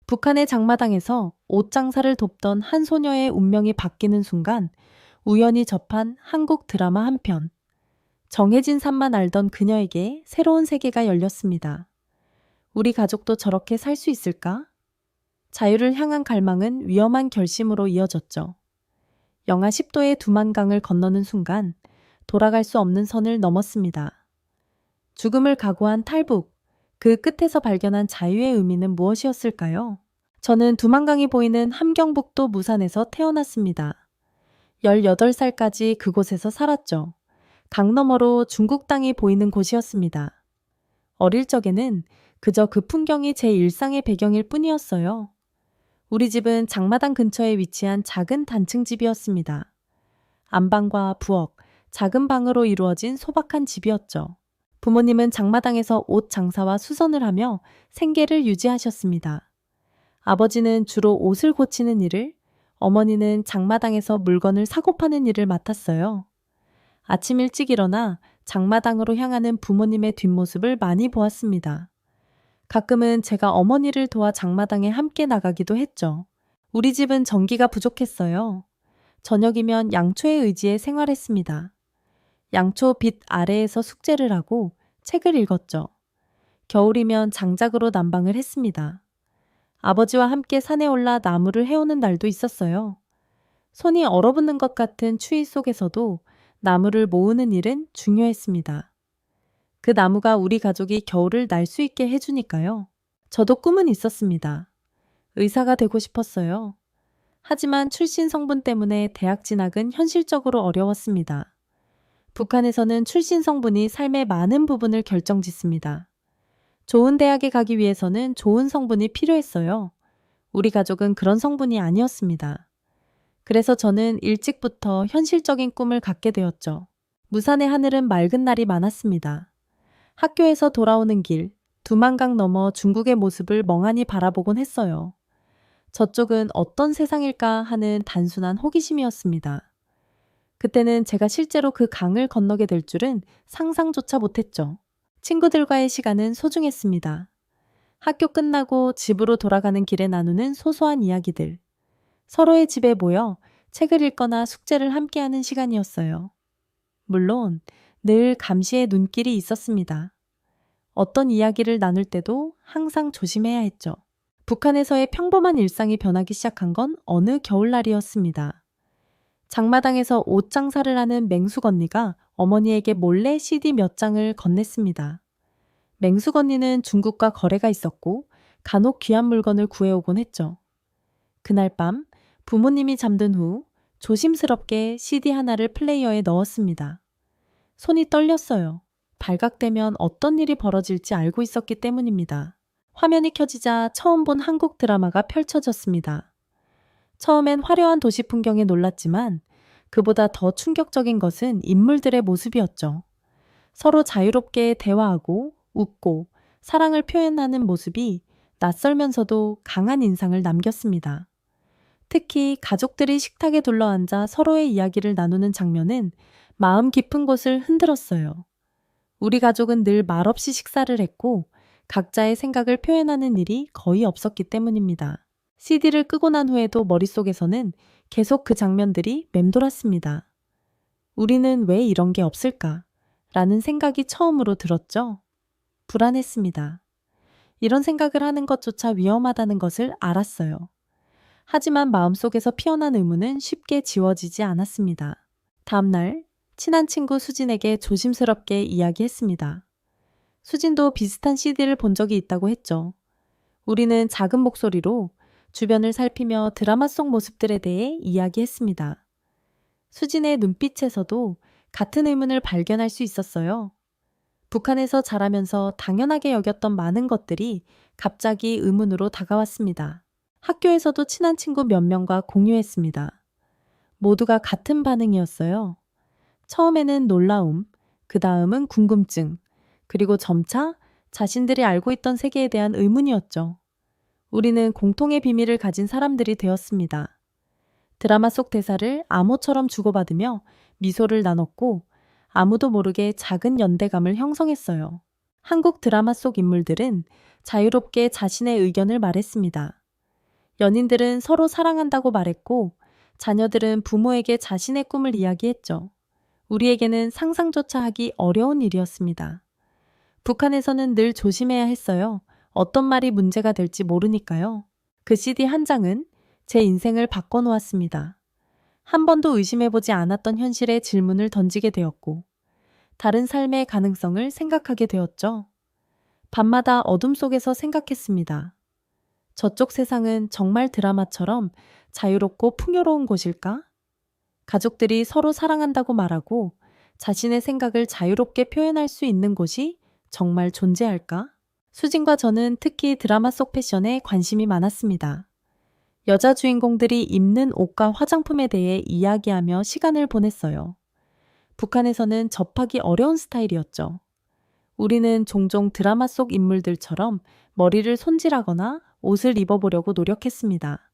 북한의 장마당에서 옷 장사를 돕던 한 소녀의 운명이 바뀌는 순간 우연히 접한 한국 드라마 한 편. 정해진 삶만 알던 그녀에게 새로운 세계가 열렸습니다. 우리 가족도 저렇게 살 수 있을까? 자유를 향한 갈망은 위험한 결심으로 이어졌죠. 영하 10도의 두만강을 건너는 순간 돌아갈 수 없는 선을 넘었습니다. 죽음을 각오한 탈북, 그 끝에서 발견한 자유의 의미는 무엇이었을까요? 저는 두만강이 보이는 함경북도 무산에서 태어났습니다. 18살까지 그곳에서 살았죠. 강 너머로 중국 땅이 보이는 곳이었습니다. 어릴 적에는 그저 그 풍경이 제 일상의 배경일 뿐이었어요. 우리 집은 장마당 근처에 위치한 작은 단층 집이었습니다. 안방과 부엌, 작은 방으로 이루어진 소박한 집이었죠. 부모님은 장마당에서 옷 장사와 수선을 하며 생계를 유지하셨습니다. 아버지는 주로 옷을 고치는 일을, 어머니는 장마당에서 물건을 사고 파는 일을 맡았어요. 아침 일찍 일어나 장마당으로 향하는 부모님의 뒷모습을 많이 보았습니다. 가끔은 제가 어머니를 도와 장마당에 함께 나가기도 했죠. 우리 집은 전기가 부족했어요. 저녁이면 양초에 의지해 생활했습니다. 양초 빛 아래에서 숙제를 하고 책을 읽었죠. 겨울이면 장작으로 난방을 했습니다. 아버지와 함께 산에 올라 나무를 해오는 날도 있었어요. 손이 얼어붙는 것 같은 추위 속에서도 나무를 모으는 일은 중요했습니다. 그 나무가 우리 가족이 겨울을 날 수 있게 해주니까요. 저도 꿈은 있었습니다. 의사가 되고 싶었어요. 하지만 출신 성분 때문에 대학 진학은 현실적으로 어려웠습니다. 북한에서는 출신 성분이 삶의 많은 부분을 결정짓습니다. 좋은 대학에 가기 위해서는 좋은 성분이 필요했어요. 우리 가족은 그런 성분이 아니었습니다. 그래서 저는 일찍부터 현실적인 꿈을 갖게 되었죠. 무산의 하늘은 맑은 날이 많았습니다. 학교에서 돌아오는 길, 두만강 너머 중국의 모습을 멍하니 바라보곤 했어요. 저쪽은 어떤 세상일까 하는 단순한 호기심이었습니다. 그때는 제가 실제로 그 강을 건너게 될 줄은 상상조차 못했죠. 친구들과의 시간은 소중했습니다. 학교 끝나고 집으로 돌아가는 길에 나누는 소소한 이야기들. 서로의 집에 모여 책을 읽거나 숙제를 함께하는 시간이었어요. 물론 늘 감시의 눈길이 있었습니다. 어떤 이야기를 나눌 때도 항상 조심해야 했죠. 북한에서의 평범한 일상이 변하기 시작한 건 어느 겨울날이었습니다. 장마당에서 옷 장사를 하는 맹숙 언니가 어머니에게 몰래 CD 몇 장을 건넸습니다. 맹숙 언니는 중국과 거래가 있었고 간혹 귀한 물건을 구해오곤 했죠. 그날 밤 부모님이 잠든 후 조심스럽게 CD 하나를 플레이어에 넣었습니다. 손이 떨렸어요. 발각되면 어떤 일이 벌어질지 알고 있었기 때문입니다. 화면이 켜지자 처음 본 한국 드라마가 펼쳐졌습니다. 처음엔 화려한 도시 풍경에 놀랐지만 그보다 더 충격적인 것은 인물들의 모습이었죠. 서로 자유롭게 대화하고 웃고 사랑을 표현하는 모습이 낯설면서도 강한 인상을 남겼습니다. 특히 가족들이 식탁에 둘러앉아 서로의 이야기를 나누는 장면은 마음 깊은 곳을 흔들었어요. 우리 가족은 늘 말없이 식사를 했고 각자의 생각을 표현하는 일이 거의 없었기 때문입니다. CD를 끄고 난 후에도 머릿속에서는 계속 그 장면들이 맴돌았습니다. 우리는 왜 이런 게 없을까? 라는 생각이 처음으로 들었죠. 불안했습니다. 이런 생각을 하는 것조차 위험하다는 것을 알았어요. 하지만 마음속에서 피어난 의문은 쉽게 지워지지 않았습니다. 다음날 친한 친구 수진에게 조심스럽게 이야기했습니다. 수진도 비슷한 CD를 본 적이 있다고 했죠. 우리는 작은 목소리로 주변을 살피며 드라마 속 모습들에 대해 이야기했습니다. 수진의 눈빛에서도 같은 의문을 발견할 수 있었어요. 북한에서 자라면서 당연하게 여겼던 많은 것들이 갑자기 의문으로 다가왔습니다. 학교에서도 친한 친구 몇 명과 공유했습니다. 모두가 같은 반응이었어요. 처음에는 놀라움, 그 다음은 궁금증, 그리고 점차 자신들이 알고 있던 세계에 대한 의문이었죠. 우리는 공통의 비밀을 가진 사람들이 되었습니다. 드라마 속 대사를 암호처럼 주고받으며 미소를 나눴고 아무도 모르게 작은 연대감을 형성했어요. 한국 드라마 속 인물들은 자유롭게 자신의 의견을 말했습니다. 연인들은 서로 사랑한다고 말했고, 자녀들은 부모에게 자신의 꿈을 이야기했죠. 우리에게는 상상조차 하기 어려운 일이었습니다. 북한에서는 늘 조심해야 했어요. 어떤 말이 문제가 될지 모르니까요. 그 CD 한 장은 제 인생을 바꿔놓았습니다. 한 번도 의심해보지 않았던 현실에 질문을 던지게 되었고, 다른 삶의 가능성을 생각하게 되었죠. 밤마다 어둠 속에서 생각했습니다. 저쪽 세상은 정말 드라마처럼 자유롭고 풍요로운 곳일까? 가족들이 서로 사랑한다고 말하고 자신의 생각을 자유롭게 표현할 수 있는 곳이 정말 존재할까? 수진과 저는 특히 드라마 속 패션에 관심이 많았습니다. 여자 주인공들이 입는 옷과 화장품에 대해 이야기하며 시간을 보냈어요. 북한에서는 접하기 어려운 스타일이었죠. 우리는 종종 드라마 속 인물들처럼 머리를 손질하거나 옷을 입어보려고 노력했습니다.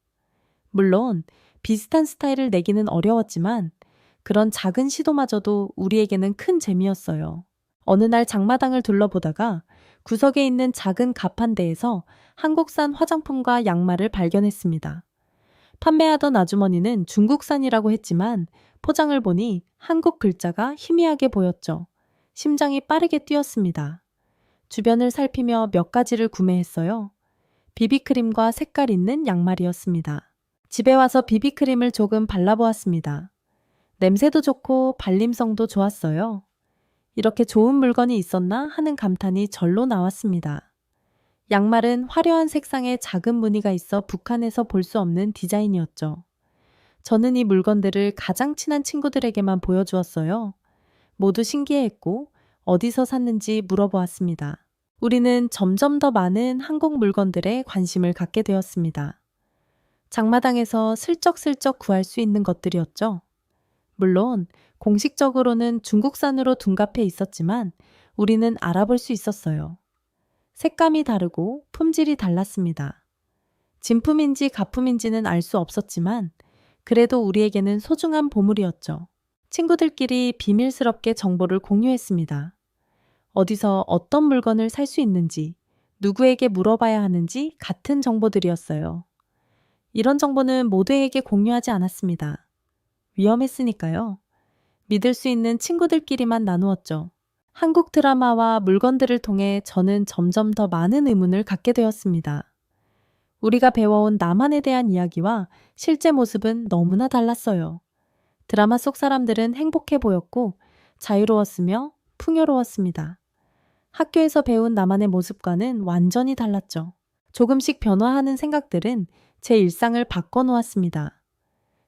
물론 비슷한 스타일을 내기는 어려웠지만 그런 작은 시도마저도 우리에게는 큰 재미였어요. 어느 날 장마당을 둘러보다가 구석에 있는 작은 가판대에서 한국산 화장품과 양말을 발견했습니다. 판매하던 아주머니는 중국산이라고 했지만 포장을 보니 한국 글자가 희미하게 보였죠. 심장이 빠르게 뛰었습니다. 주변을 살피며 몇 가지를 구매했어요. 비비크림과 색깔 있는 양말이었습니다. 집에 와서 비비크림을 조금 발라보았습니다. 냄새도 좋고 발림성도 좋았어요. 이렇게 좋은 물건이 있었나 하는 감탄이 절로 나왔습니다. 양말은 화려한 색상의 작은 무늬가 있어 북한에서 볼 수 없는 디자인이었죠. 저는 이 물건들을 가장 친한 친구들에게만 보여주었어요. 모두 신기해했고 어디서 샀는지 물어보았습니다. 우리는 점점 더 많은 한국 물건들에 관심을 갖게 되었습니다. 장마당에서 슬쩍슬쩍 구할 수 있는 것들이었죠. 물론 공식적으로는 중국산으로 둔갑해 있었지만 우리는 알아볼 수 있었어요. 색감이 다르고 품질이 달랐습니다. 진품인지 가품인지는 알 수 없었지만 그래도 우리에게는 소중한 보물이었죠. 친구들끼리 비밀스럽게 정보를 공유했습니다. 어디서 어떤 물건을 살 수 있는지, 누구에게 물어봐야 하는지 같은 정보들이었어요. 이런 정보는 모두에게 공유하지 않았습니다. 위험했으니까요. 믿을 수 있는 친구들끼리만 나누었죠. 한국 드라마와 물건들을 통해 저는 점점 더 많은 의문을 갖게 되었습니다. 우리가 배워온 남한에 대한 이야기와 실제 모습은 너무나 달랐어요. 드라마 속 사람들은 행복해 보였고 자유로웠으며 풍요로웠습니다. 학교에서 배운 남한의 모습과는 완전히 달랐죠. 조금씩 변화하는 생각들은 제 일상을 바꿔놓았습니다.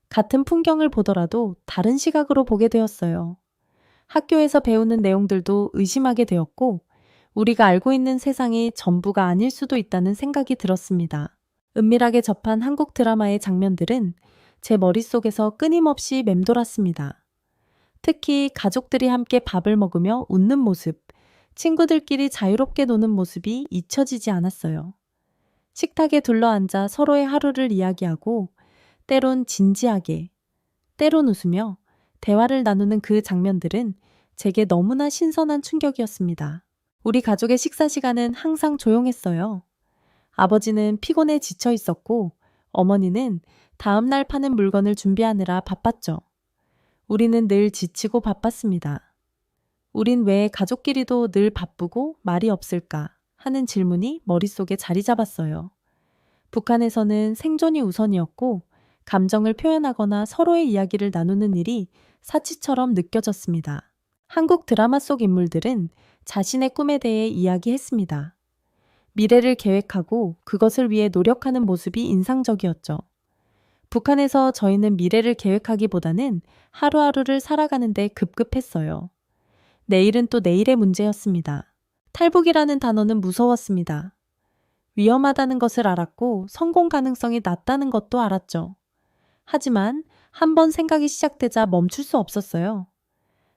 같은 풍경을 보더라도 다른 시각으로 보게 되었어요. 학교에서 배우는 내용들도 의심하게 되었고 우리가 알고 있는 세상이 전부가 아닐 수도 있다는 생각이 들었습니다. 은밀하게 접한 한국 드라마의 장면들은 제 머릿속에서 끊임없이 맴돌았습니다. 특히 가족들이 함께 밥을 먹으며 웃는 모습, 친구들끼리 자유롭게 노는 모습이 잊혀지지 않았어요. 식탁에 둘러앉아 서로의 하루를 이야기하고 때론 진지하게, 때론 웃으며 대화를 나누는 그 장면들은 제게 너무나 신선한 충격이었습니다. 우리 가족의 식사 시간은 항상 조용했어요. 아버지는 피곤해 지쳐 있었고 어머니는 다음날 파는 물건을 준비하느라 바빴죠. 우리는 늘 지치고 바빴습니다. 우린 왜 가족끼리도 늘 바쁘고 말이 없을까 하는 질문이 머릿속에 자리 잡았어요. 북한에서는 생존이 우선이었고 감정을 표현하거나 서로의 이야기를 나누는 일이 사치처럼 느껴졌습니다. 한국 드라마 속 인물들은 자신의 꿈에 대해 이야기했습니다. 미래를 계획하고 그것을 위해 노력하는 모습이 인상적이었죠. 북한에서 저희는 미래를 계획하기보다는 하루하루를 살아가는데 급급했어요. 내일은 또 내일의 문제였습니다. 탈북이라는 단어는 무서웠습니다. 위험하다는 것을 알았고 성공 가능성이 낮다는 것도 알았죠. 하지만 한번 생각이 시작되자 멈출 수 없었어요.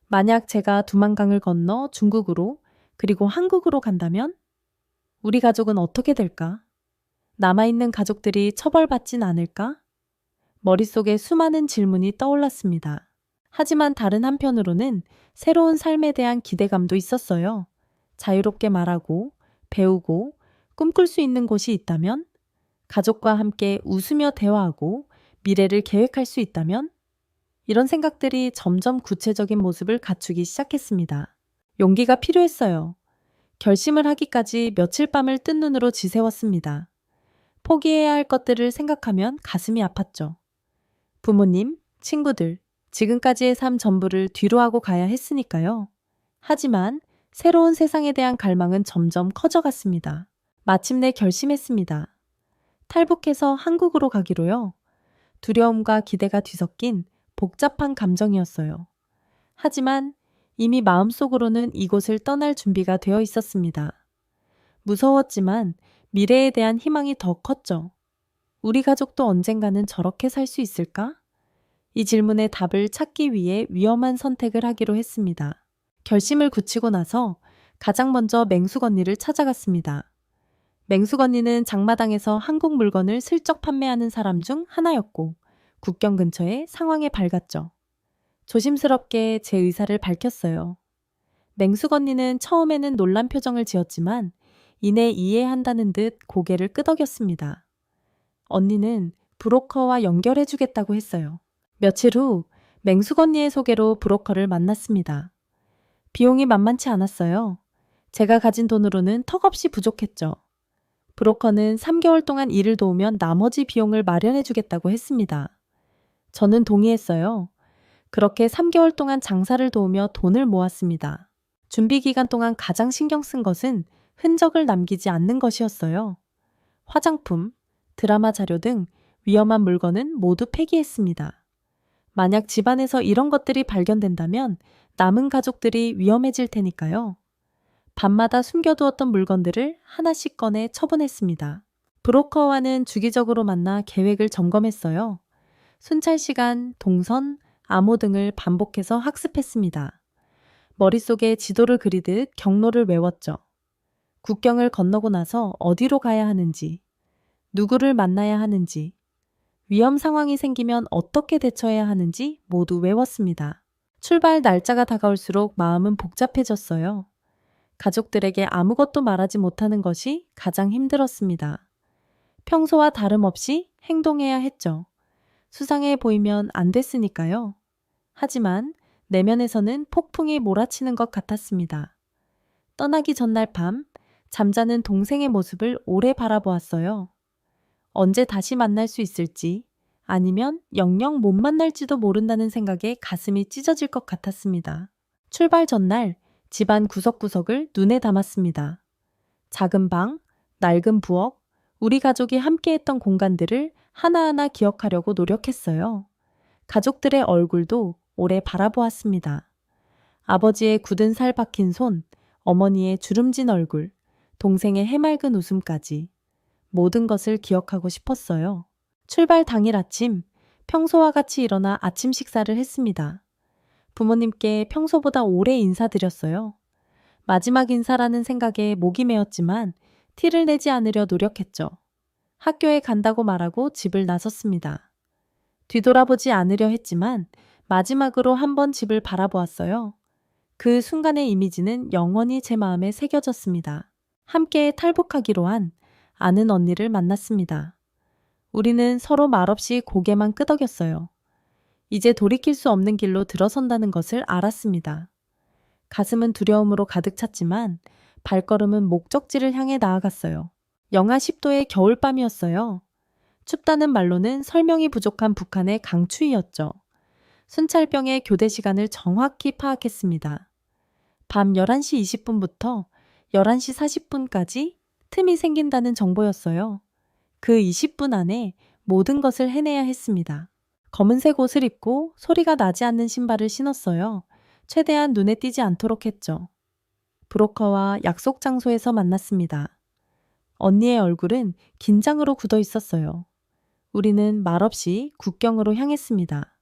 만약 제가 두만강을 건너 중국으로 그리고 한국으로 간다면 우리 가족은 어떻게 될까? 남아있는 가족들이 처벌받진 않을까? 머릿속에 수많은 질문이 떠올랐습니다. 하지만 다른 한편으로는 새로운 삶에 대한 기대감도 있었어요. 자유롭게 말하고, 배우고, 꿈꿀 수 있는 곳이 있다면? 가족과 함께 웃으며 대화하고 미래를 계획할 수 있다면? 이런 생각들이 점점 구체적인 모습을 갖추기 시작했습니다. 용기가 필요했어요. 결심을 하기까지 며칠 밤을 뜬 눈으로 지새웠습니다. 포기해야 할 것들을 생각하면 가슴이 아팠죠. 부모님, 친구들, 지금까지의 삶 전부를 뒤로 하고 가야 했으니까요. 하지만 새로운 세상에 대한 갈망은 점점 커져갔습니다. 마침내 결심했습니다. 탈북해서 한국으로 가기로요. 두려움과 기대가 뒤섞인 복잡한 감정이었어요. 하지만 이미 마음속으로는 이곳을 떠날 준비가 되어 있었습니다. 무서웠지만 미래에 대한 희망이 더 컸죠. 우리 가족도 언젠가는 저렇게 살 수 있을까? 이 질문의 답을 찾기 위해 위험한 선택을 하기로 했습니다. 결심을 굳히고 나서 가장 먼저 맹숙 언니를 찾아갔습니다. 맹숙 언니는 장마당에서 한국 물건을 슬쩍 판매하는 사람 중 하나였고 국경 근처에 상황에 밝았죠. 조심스럽게 제 의사를 밝혔어요. 맹숙 언니는 처음에는 놀란 표정을 지었지만 이내 이해한다는 듯 고개를 끄덕였습니다. 언니는 브로커와 연결해주겠다고 했어요. 며칠 후 맹숙 언니의 소개로 브로커를 만났습니다. 비용이 만만치 않았어요. 제가 가진 돈으로는 턱없이 부족했죠. 브로커는 3개월 동안 일을 도우면 나머지 비용을 마련해주겠다고 했습니다. 저는 동의했어요. 그렇게 3개월 동안 장사를 도우며 돈을 모았습니다. 준비 기간 동안 가장 신경 쓴 것은 흔적을 남기지 않는 것이었어요. 화장품, 드라마 자료 등 위험한 물건은 모두 폐기했습니다. 만약 집안에서 이런 것들이 발견된다면 남은 가족들이 위험해질 테니까요. 밤마다 숨겨두었던 물건들을 하나씩 꺼내 처분했습니다. 브로커와는 주기적으로 만나 계획을 점검했어요. 순찰 시간, 동선, 암호 등을 반복해서 학습했습니다. 머릿속에 지도를 그리듯 경로를 외웠죠. 국경을 건너고 나서 어디로 가야 하는지, 누구를 만나야 하는지, 위험 상황이 생기면 어떻게 대처해야 하는지 모두 외웠습니다. 출발 날짜가 다가올수록 마음은 복잡해졌어요. 가족들에게 아무것도 말하지 못하는 것이 가장 힘들었습니다. 평소와 다름없이 행동해야 했죠. 수상해 보이면 안 됐으니까요. 하지만 내면에서는 폭풍이 몰아치는 것 같았습니다. 떠나기 전날 밤, 잠자는 동생의 모습을 오래 바라보았어요. 언제 다시 만날 수 있을지, 아니면 영영 못 만날지도 모른다는 생각에 가슴이 찢어질 것 같았습니다. 출발 전날 집안 구석구석을 눈에 담았습니다. 작은 방, 낡은 부엌, 우리 가족이 함께했던 공간들을 하나하나 기억하려고 노력했어요. 가족들의 얼굴도 오래 바라보았습니다. 아버지의 굳은 살 박힌 손, 어머니의 주름진 얼굴, 동생의 해맑은 웃음까지 모든 것을 기억하고 싶었어요. 출발 당일 아침, 평소와 같이 일어나 아침 식사를 했습니다. 부모님께 평소보다 오래 인사드렸어요. 마지막 인사라는 생각에 목이 메었지만 티를 내지 않으려 노력했죠. 학교에 간다고 말하고 집을 나섰습니다. 뒤돌아보지 않으려 했지만 마지막으로 한번 집을 바라보았어요. 그 순간의 이미지는 영원히 제 마음에 새겨졌습니다. 함께 탈북하기로 한 아는 언니를 만났습니다. 우리는 서로 말없이 고개만 끄덕였어요. 이제 돌이킬 수 없는 길로 들어선다는 것을 알았습니다. 가슴은 두려움으로 가득 찼지만 발걸음은 목적지를 향해 나아갔어요. 영하 10도의 겨울밤이었어요. 춥다는 말로는 설명이 부족한 북한의 강추위였죠. 순찰병의 교대 시간을 정확히 파악했습니다. 밤 11시 20분부터 11시 40분까지 틈이 생긴다는 정보였어요. 그 20분 안에 모든 것을 해내야 했습니다. 검은색 옷을 입고 소리가 나지 않는 신발을 신었어요. 최대한 눈에 띄지 않도록 했죠. 브로커와 약속 장소에서 만났습니다. 언니의 얼굴은 긴장으로 굳어 있었어요. 우리는 말없이 국경으로 향했습니다.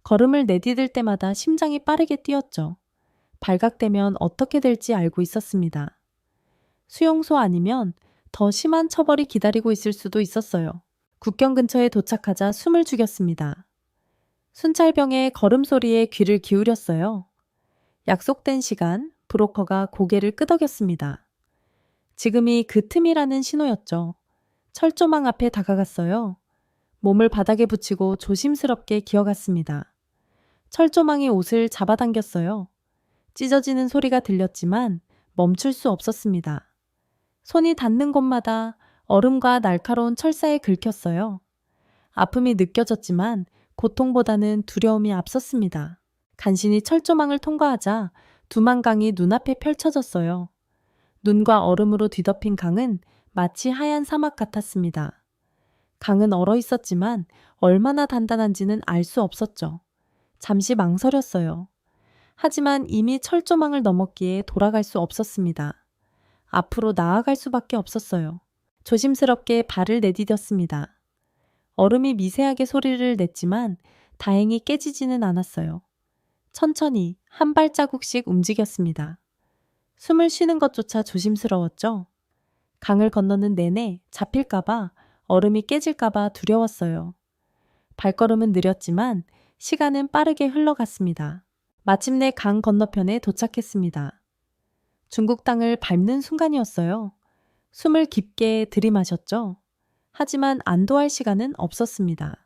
걸음을 내디딜 때마다 심장이 빠르게 뛰었죠. 발각되면 어떻게 될지 알고 있었습니다. 수용소 아니면 더 심한 처벌이 기다리고 있을 수도 있었어요. 국경 근처에 도착하자 숨을 죽였습니다. 순찰병의 걸음소리에 귀를 기울였어요. 약속된 시간, 브로커가 고개를 끄덕였습니다. 지금이 그 틈이라는 신호였죠. 철조망 앞에 다가갔어요. 몸을 바닥에 붙이고 조심스럽게 기어갔습니다. 철조망이 옷을 잡아당겼어요. 찢어지는 소리가 들렸지만 멈출 수 없었습니다. 손이 닿는 곳마다 얼음과 날카로운 철사에 긁혔어요. 아픔이 느껴졌지만 고통보다는 두려움이 앞섰습니다. 간신히 철조망을 통과하자 두만강이 눈앞에 펼쳐졌어요. 눈과 얼음으로 뒤덮인 강은 마치 하얀 사막 같았습니다. 강은 얼어 있었지만 얼마나 단단한지는 알 수 없었죠. 잠시 망설였어요. 하지만 이미 철조망을 넘었기에 돌아갈 수 없었습니다. 앞으로 나아갈 수밖에 없었어요. 조심스럽게 발을 내디뎠습니다. 얼음이 미세하게 소리를 냈지만 다행히 깨지지는 않았어요. 천천히 한 발자국씩 움직였습니다. 숨을 쉬는 것조차 조심스러웠죠. 강을 건너는 내내 잡힐까봐 얼음이 깨질까봐 두려웠어요. 발걸음은 느렸지만 시간은 빠르게 흘러갔습니다. 마침내 강 건너편에 도착했습니다. 중국 땅을 밟는 순간이었어요. 숨을 깊게 들이마셨죠. 하지만 안도할 시간은 없었습니다.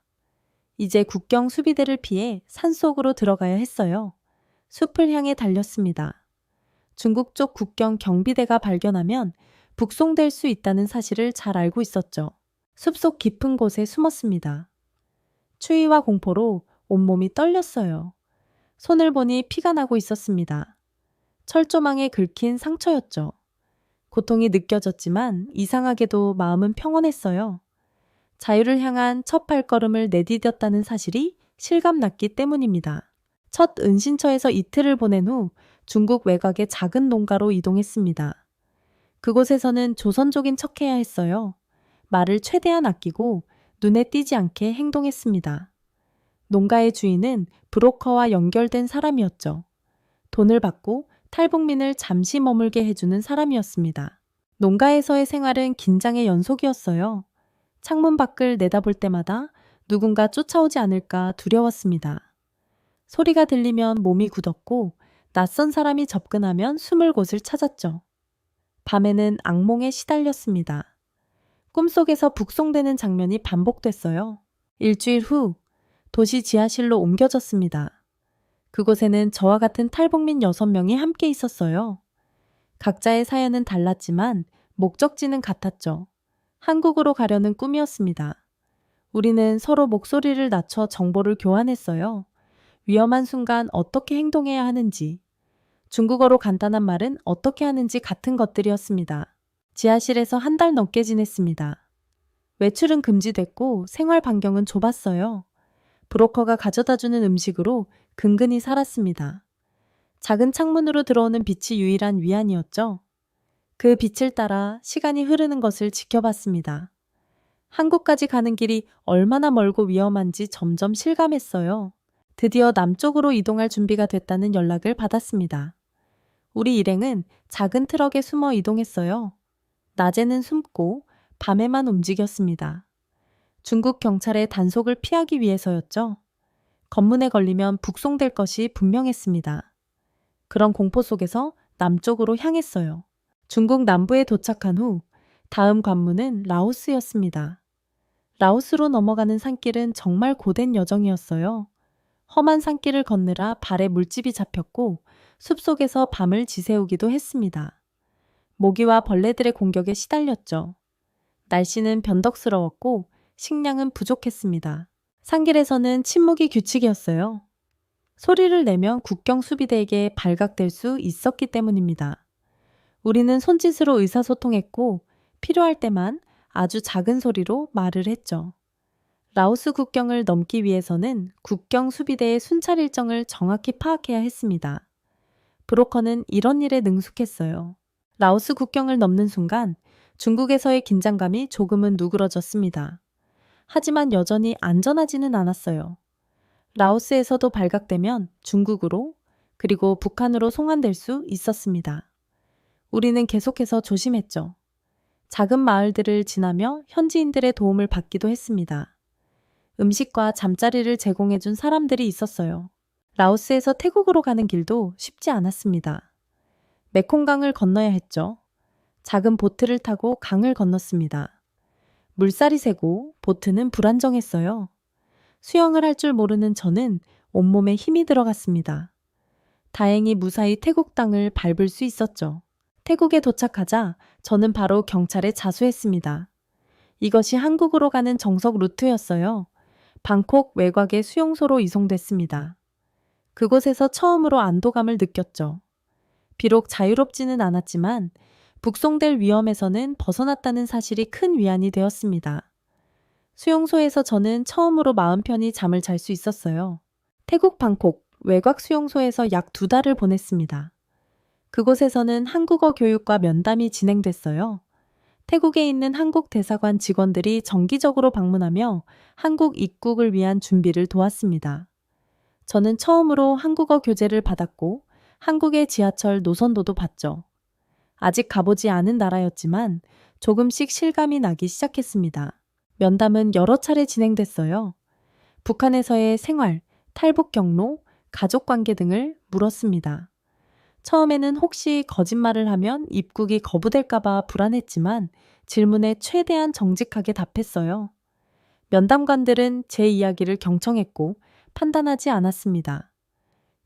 이제 국경 수비대를 피해 산속으로 들어가야 했어요. 숲을 향해 달렸습니다. 중국 쪽 국경 경비대가 발견하면 북송될 수 있다는 사실을 잘 알고 있었죠. 숲속 깊은 곳에 숨었습니다. 추위와 공포로 온몸이 떨렸어요. 손을 보니 피가 나고 있었습니다. 철조망에 긁힌 상처였죠. 고통이 느껴졌지만 이상하게도 마음은 평온했어요. 자유를 향한 첫 발걸음을 내디뎠다는 사실이 실감났기 때문입니다. 첫 은신처에서 이틀을 보낸 후 중국 외곽의 작은 농가로 이동했습니다. 그곳에서는 조선족인 척해야 했어요. 말을 최대한 아끼고 눈에 띄지 않게 행동했습니다. 농가의 주인은 브로커와 연결된 사람이었죠. 돈을 받고 탈북민을 잠시 머물게 해주는 사람이었습니다. 농가에서의 생활은 긴장의 연속이었어요. 창문 밖을 내다볼 때마다 누군가 쫓아오지 않을까 두려웠습니다. 소리가 들리면 몸이 굳었고 낯선 사람이 접근하면 숨을 곳을 찾았죠. 밤에는 악몽에 시달렸습니다. 꿈속에서 북송되는 장면이 반복됐어요. 일주일 후 도시 지하실로 옮겨졌습니다. 그곳에는 저와 같은 탈북민 6명이 함께 있었어요. 각자의 사연은 달랐지만 목적지는 같았죠. 한국으로 가려는 꿈이었습니다. 우리는 서로 목소리를 낮춰 정보를 교환했어요. 위험한 순간 어떻게 행동해야 하는지, 중국어로 간단한 말은 어떻게 하는지 같은 것들이었습니다. 지하실에서 한 달 넘게 지냈습니다. 외출은 금지됐고 생활 반경은 좁았어요. 브로커가 가져다주는 음식으로 근근히 살았습니다. 작은 창문으로 들어오는 빛이 유일한 위안이었죠. 그 빛을 따라 시간이 흐르는 것을 지켜봤습니다. 한국까지 가는 길이 얼마나 멀고 위험한지 점점 실감했어요. 드디어 남쪽으로 이동할 준비가 됐다는 연락을 받았습니다. 우리 일행은 작은 트럭에 숨어 이동했어요. 낮에는 숨고 밤에만 움직였습니다. 중국 경찰의 단속을 피하기 위해서였죠. 검문에 걸리면 북송될 것이 분명했습니다. 그런 공포 속에서 남쪽으로 향했어요. 중국 남부에 도착한 후 다음 관문은 라오스였습니다. 라오스로 넘어가는 산길은 정말 고된 여정이었어요. 험한 산길을 걷느라 발에 물집이 잡혔고 숲속에서 밤을 지새우기도 했습니다. 모기와 벌레들의 공격에 시달렸죠. 날씨는 변덕스러웠고 식량은 부족했습니다. 산길에서는 침묵이 규칙이었어요. 소리를 내면 국경 수비대에게 발각될 수 있었기 때문입니다. 우리는 손짓으로 의사소통했고 필요할 때만 아주 작은 소리로 말을 했죠. 라오스 국경을 넘기 위해서는 국경 수비대의 순찰 일정을 정확히 파악해야 했습니다. 브로커는 이런 일에 능숙했어요. 라오스 국경을 넘는 순간 중국에서의 긴장감이 조금은 누그러졌습니다. 하지만 여전히 안전하지는 않았어요. 라오스에서도 발각되면 중국으로 그리고 북한으로 송환될 수 있었습니다. 우리는 계속해서 조심했죠. 작은 마을들을 지나며 현지인들의 도움을 받기도 했습니다. 음식과 잠자리를 제공해준 사람들이 있었어요. 라오스에서 태국으로 가는 길도 쉽지 않았습니다. 메콩강을 건너야 했죠. 작은 보트를 타고 강을 건넜습니다. 물살이 세고 보트는 불안정했어요. 수영을 할 줄 모르는 저는 온몸에 힘이 들어갔습니다. 다행히 무사히 태국 땅을 밟을 수 있었죠. 태국에 도착하자 저는 바로 경찰에 자수했습니다. 이것이 한국으로 가는 정석 루트였어요. 방콕 외곽의 수용소로 이송됐습니다. 그곳에서 처음으로 안도감을 느꼈죠. 비록 자유롭지는 않았지만 북송될 위험에서는 벗어났다는 사실이 큰 위안이 되었습니다. 수용소에서 저는 처음으로 마음 편히 잠을 잘 수 있었어요. 태국 방콕 외곽 수용소에서 약 2달을 보냈습니다. 그곳에서는 한국어 교육과 면담이 진행됐어요. 태국에 있는 한국 대사관 직원들이 정기적으로 방문하며 한국 입국을 위한 준비를 도왔습니다. 저는 처음으로 한국어 교재를 받았고 한국의 지하철 노선도도 봤죠. 아직 가보지 않은 나라였지만 조금씩 실감이 나기 시작했습니다. 면담은 여러 차례 진행됐어요. 북한에서의 생활, 탈북 경로, 가족 관계 등을 물었습니다. 처음에는 혹시 거짓말을 하면 입국이 거부될까봐 불안했지만 질문에 최대한 정직하게 답했어요. 면담관들은 제 이야기를 경청했고 판단하지 않았습니다.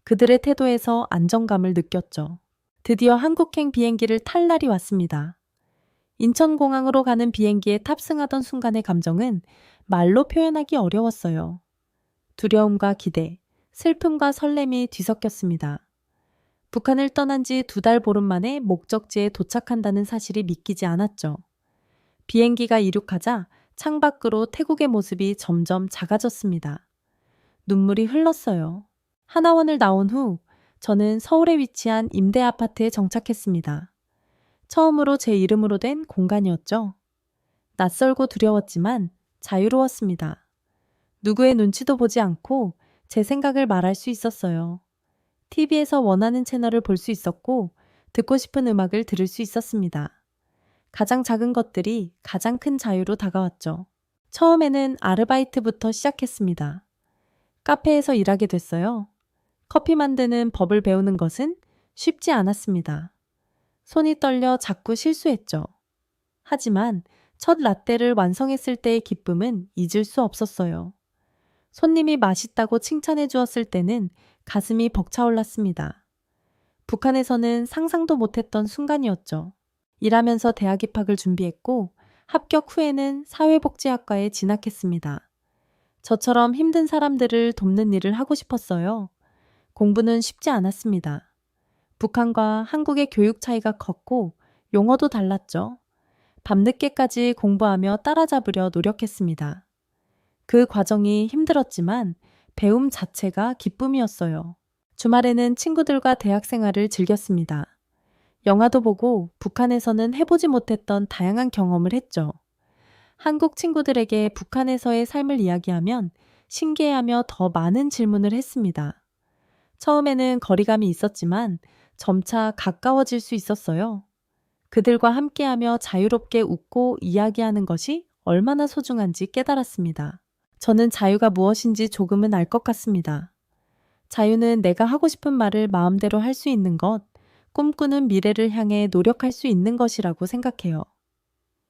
그들의 태도에서 안정감을 느꼈죠. 드디어 한국행 비행기를 탈 날이 왔습니다. 인천공항으로 가는 비행기에 탑승하던 순간의 감정은 말로 표현하기 어려웠어요. 두려움과 기대, 슬픔과 설렘이 뒤섞였습니다. 북한을 떠난 지 2달 보름 만에 목적지에 도착한다는 사실이 믿기지 않았죠. 비행기가 이륙하자 창밖으로 태국의 모습이 점점 작아졌습니다. 눈물이 흘렀어요. 하나원을 나온 후 저는 서울에 위치한 임대 아파트에 정착했습니다. 처음으로 제 이름으로 된 공간이었죠. 낯설고 두려웠지만 자유로웠습니다. 누구의 눈치도 보지 않고 제 생각을 말할 수 있었어요. TV에서 원하는 채널을 볼 수 있었고 듣고 싶은 음악을 들을 수 있었습니다. 가장 작은 것들이 가장 큰 자유로 다가왔죠. 처음에는 아르바이트부터 시작했습니다. 카페에서 일하게 됐어요. 커피 만드는 법을 배우는 것은 쉽지 않았습니다. 손이 떨려 자꾸 실수했죠. 하지만 첫 라떼를 완성했을 때의 기쁨은 잊을 수 없었어요. 손님이 맛있다고 칭찬해 주었을 때는 가슴이 벅차올랐습니다. 북한에서는 상상도 못했던 순간이었죠. 일하면서 대학 입학을 준비했고 합격 후에는 사회복지학과에 진학했습니다. 저처럼 힘든 사람들을 돕는 일을 하고 싶었어요. 공부는 쉽지 않았습니다. 북한과 한국의 교육 차이가 컸고 용어도 달랐죠. 밤늦게까지 공부하며 따라잡으려 노력했습니다. 그 과정이 힘들었지만 배움 자체가 기쁨이었어요. 주말에는 친구들과 대학 생활을 즐겼습니다. 영화도 보고 북한에서는 해보지 못했던 다양한 경험을 했죠. 한국 친구들에게 북한에서의 삶을 이야기하면 신기해하며 더 많은 질문을 했습니다. 처음에는 거리감이 있었지만 점차 가까워질 수 있었어요. 그들과 함께하며 자유롭게 웃고 이야기하는 것이 얼마나 소중한지 깨달았습니다. 저는 자유가 무엇인지 조금은 알 것 같습니다. 자유는 내가 하고 싶은 말을 마음대로 할 수 있는 것, 꿈꾸는 미래를 향해 노력할 수 있는 것이라고 생각해요.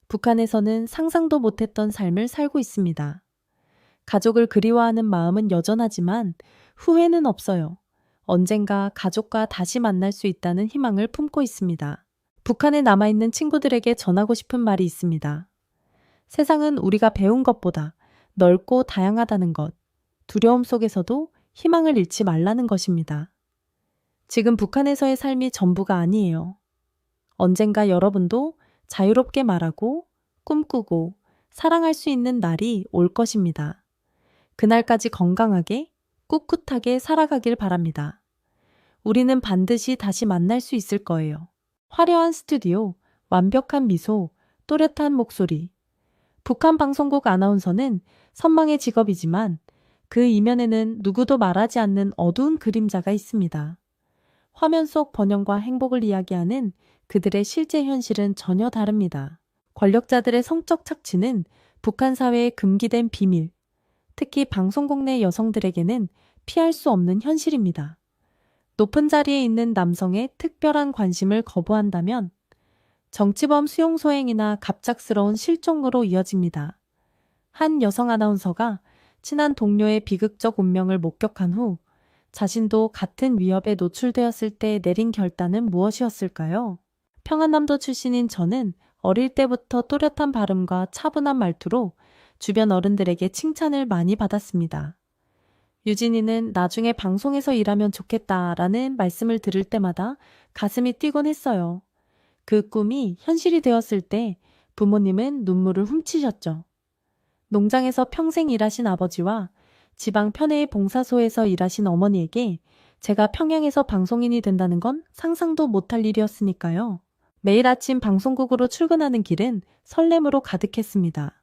북한에서는 상상도 못했던 삶을 살고 있습니다. 가족을 그리워하는 마음은 여전하지만 후회는 없어요. 언젠가 가족과 다시 만날 수 있다는 희망을 품고 있습니다. 북한에 남아있는 친구들에게 전하고 싶은 말이 있습니다. 세상은 우리가 배운 것보다 넓고 다양하다는 것, 두려움 속에서도 희망을 잃지 말라는 것입니다. 지금 북한에서의 삶이 전부가 아니에요. 언젠가 여러분도 자유롭게 말하고 꿈꾸고 사랑할 수 있는 날이 올 것입니다. 그날까지 건강하게 꿋꿋하게 살아가길 바랍니다. 우리는 반드시 다시 만날 수 있을 거예요. 화려한 스튜디오, 완벽한 미소, 또렷한 목소리. 북한 방송국 아나운서는 선망의 직업이지만 그 이면에는 누구도 말하지 않는 어두운 그림자가 있습니다. 화면 속 번영과 행복을 이야기하는 그들의 실제 현실은 전혀 다릅니다. 권력자들의 성적 착취는 북한 사회의 금기된 비밀, 특히 방송국 내 여성들에게는 피할 수 없는 현실입니다. 높은 자리에 있는 남성의 특별한 관심을 거부한다면 정치범 수용 소행이나 갑작스러운 실종으로 이어집니다. 한 여성 아나운서가 친한 동료의 비극적 운명을 목격한 후 자신도 같은 위협에 노출되었을 때 내린 결단은 무엇이었을까요? 평안남도 출신인 저는 어릴 때부터 또렷한 발음과 차분한 말투로 주변 어른들에게 칭찬을 많이 받았습니다. 유진이는 나중에 방송에서 일하면 좋겠다라는 말씀을 들을 때마다 가슴이 뛰곤 했어요. 그 꿈이 현실이 되었을 때 부모님은 눈물을 훔치셨죠. 농장에서 평생 일하신 아버지와 지방 편의의 봉사소에서 일하신 어머니에게 제가 평양에서 방송인이 된다는 건 상상도 못할 일이었으니까요. 매일 아침 방송국으로 출근하는 길은 설렘으로 가득했습니다.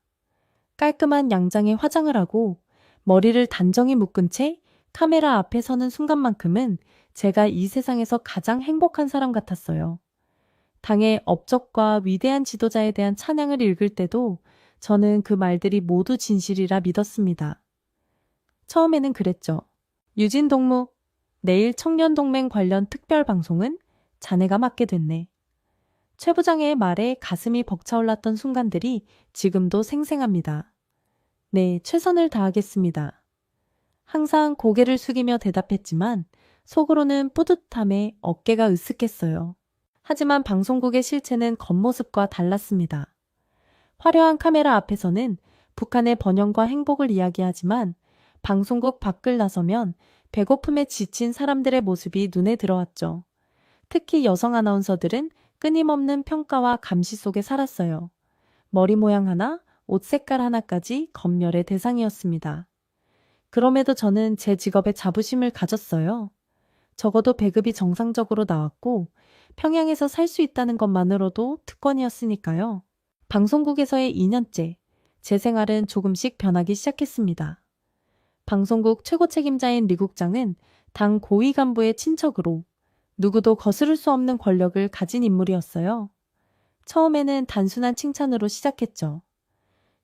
깔끔한 양장에 화장을 하고 머리를 단정히 묶은 채 카메라 앞에 서는 순간만큼은 제가 이 세상에서 가장 행복한 사람 같았어요. 당의 업적과 위대한 지도자에 대한 찬양을 읽을 때도 저는 그 말들이 모두 진실이라 믿었습니다. 처음에는 그랬죠. 유진 동무, 내일 청년동맹 관련 특별 방송은 자네가 맡게 됐네. 최 부장의 말에 가슴이 벅차올랐던 순간들이 지금도 생생합니다. 네, 최선을 다하겠습니다. 항상 고개를 숙이며 대답했지만 속으로는 뿌듯함에 어깨가 으쓱했어요. 하지만 방송국의 실체는 겉모습과 달랐습니다. 화려한 카메라 앞에서는 북한의 번영과 행복을 이야기하지만 방송국 밖을 나서면 배고픔에 지친 사람들의 모습이 눈에 들어왔죠. 특히 여성 아나운서들은 끊임없는 평가와 감시 속에 살았어요. 머리 모양 하나, 옷 색깔 하나까지 검열의 대상이었습니다. 그럼에도 저는 제 직업에 자부심을 가졌어요. 적어도 배급이 정상적으로 나왔고 평양에서 살 수 있다는 것만으로도 특권이었으니까요. 방송국에서의 2년째, 제 생활은 조금씩 변하기 시작했습니다. 방송국 최고 책임자인 리 국장은 당 고위 간부의 친척으로 누구도 거스를 수 없는 권력을 가진 인물이었어요. 처음에는 단순한 칭찬으로 시작했죠.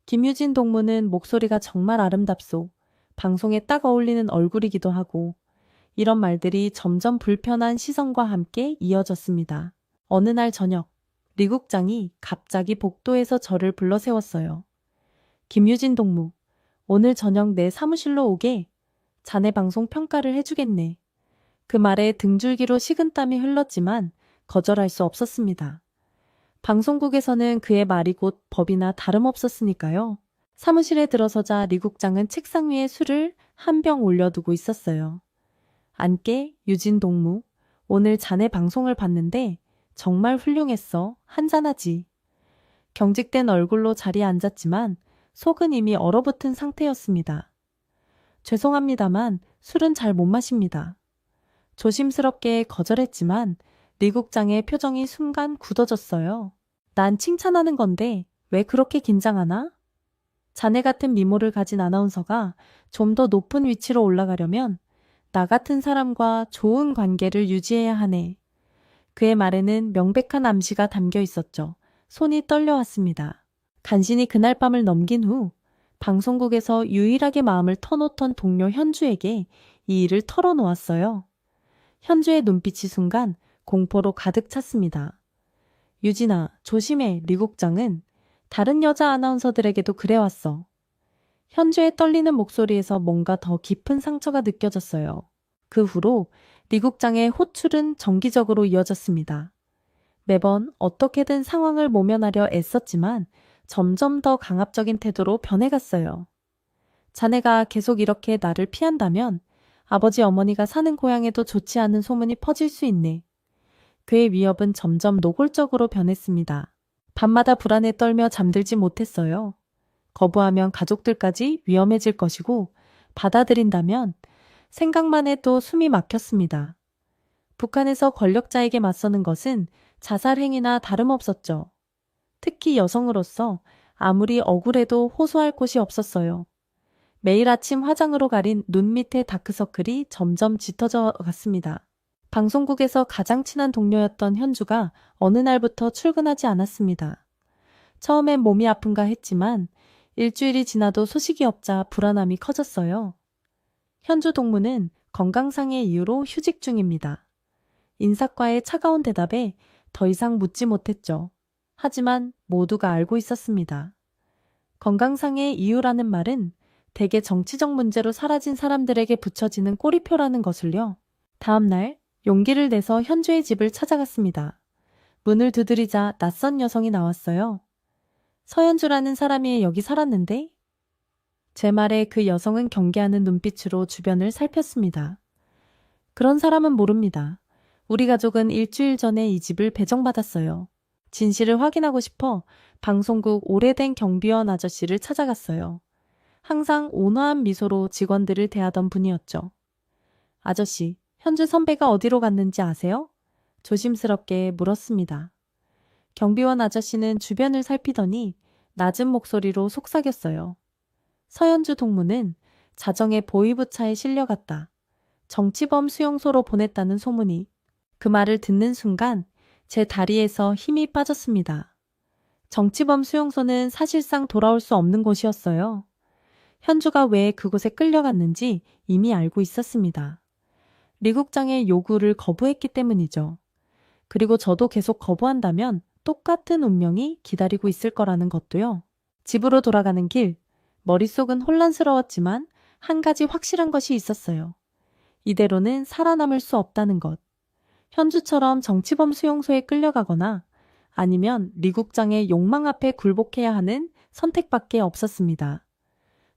김유진 동무는 목소리가 정말 아름답소. 방송에 딱 어울리는 얼굴이기도 하고 이런 말들이 점점 불편한 시선과 함께 이어졌습니다. 어느 날 저녁, 리 국장이 갑자기 복도에서 저를 불러 세웠어요. 김유진 동무, 오늘 저녁 내 사무실로 오게. 자네 방송 평가를 해주겠네. 그 말에 등줄기로 식은땀이 흘렀지만 거절할 수 없었습니다. 방송국에서는 그의 말이 곧 법이나 다름없었으니까요. 사무실에 들어서자 리 국장은 책상 위에 술을 한 병 올려두고 있었어요. 앉게, 유진 동무. 오늘 자네 방송을 봤는데 정말 훌륭했어. 한잔하지. 경직된 얼굴로 자리에 앉았지만 속은 이미 얼어붙은 상태였습니다. 죄송합니다만 술은 잘 못 마십니다. 조심스럽게 거절했지만 리 국장의 표정이 순간 굳어졌어요. 난 칭찬하는 건데 왜 그렇게 긴장하나? 자네 같은 미모를 가진 아나운서가 좀 더 높은 위치로 올라가려면 나 같은 사람과 좋은 관계를 유지해야 하네. 그의 말에는 명백한 암시가 담겨 있었죠. 손이 떨려왔습니다. 간신히 그날 밤을 넘긴 후 방송국에서 유일하게 마음을 터놓던 동료 현주에게 이 일을 털어놓았어요. 현주의 눈빛이 순간 공포로 가득 찼습니다. 유진아, 조심해. 리 국장은 다른 여자 아나운서들에게도 그래왔어. 현주의 떨리는 목소리에서 뭔가 더 깊은 상처가 느껴졌어요. 그 후로 리 국장의 호출은 정기적으로 이어졌습니다. 매번 어떻게든 상황을 모면하려 애썼지만 점점 더 강압적인 태도로 변해갔어요. 자네가 계속 이렇게 나를 피한다면 아버지 어머니가 사는 고향에도 좋지 않은 소문이 퍼질 수 있네. 그의 위협은 점점 노골적으로 변했습니다. 밤마다 불안에 떨며 잠들지 못했어요. 거부하면 가족들까지 위험해질 것이고 받아들인다면 생각만 해도 숨이 막혔습니다. 북한에서 권력자에게 맞서는 것은 자살 행위나 다름없었죠. 특히 여성으로서 아무리 억울해도 호소할 곳이 없었어요. 매일 아침 화장으로 가린 눈 밑의 다크서클이 점점 짙어져 갔습니다. 방송국에서 가장 친한 동료였던 현주가 어느 날부터 출근하지 않았습니다. 처음엔 몸이 아픈가 했지만 일주일이 지나도 소식이 없자 불안함이 커졌어요. 현주 동무는 건강상의 이유로 휴직 중입니다. 인사과의 차가운 대답에 더 이상 묻지 못했죠. 하지만 모두가 알고 있었습니다. 건강상의 이유라는 말은 대개 정치적 문제로 사라진 사람들에게 붙여지는 꼬리표라는 것을요. 다음 날 용기를 내서 현주의 집을 찾아갔습니다. 문을 두드리자 낯선 여성이 나왔어요. 서현주라는 사람이 여기 살았는데? 제 말에 그 여성은 경계하는 눈빛으로 주변을 살폈습니다. 그런 사람은 모릅니다. 우리 가족은 일주일 전에 이 집을 배정받았어요. 진실을 확인하고 싶어 방송국 오래된 경비원 아저씨를 찾아갔어요. 항상 온화한 미소로 직원들을 대하던 분이었죠. 아저씨, 현주 선배가 어디로 갔는지 아세요? 조심스럽게 물었습니다. 경비원 아저씨는 주변을 살피더니 낮은 목소리로 속삭였어요. 서현주 동무는 자정에 보이부차에 실려갔다. 정치범 수용소로 보냈다는 소문이. 그 말을 듣는 순간 제 다리에서 힘이 빠졌습니다. 정치범 수용소는 사실상 돌아올 수 없는 곳이었어요. 현주가 왜 그곳에 끌려갔는지 이미 알고 있었습니다. 리 국장의 요구를 거부했기 때문이죠. 그리고 저도 계속 거부한다면 똑같은 운명이 기다리고 있을 거라는 것도요. 집으로 돌아가는 길, 머릿속은 혼란스러웠지만 한 가지 확실한 것이 있었어요. 이대로는 살아남을 수 없다는 것. 현주처럼 정치범 수용소에 끌려가거나 아니면 리 국장의 욕망 앞에 굴복해야 하는 선택밖에 없었습니다.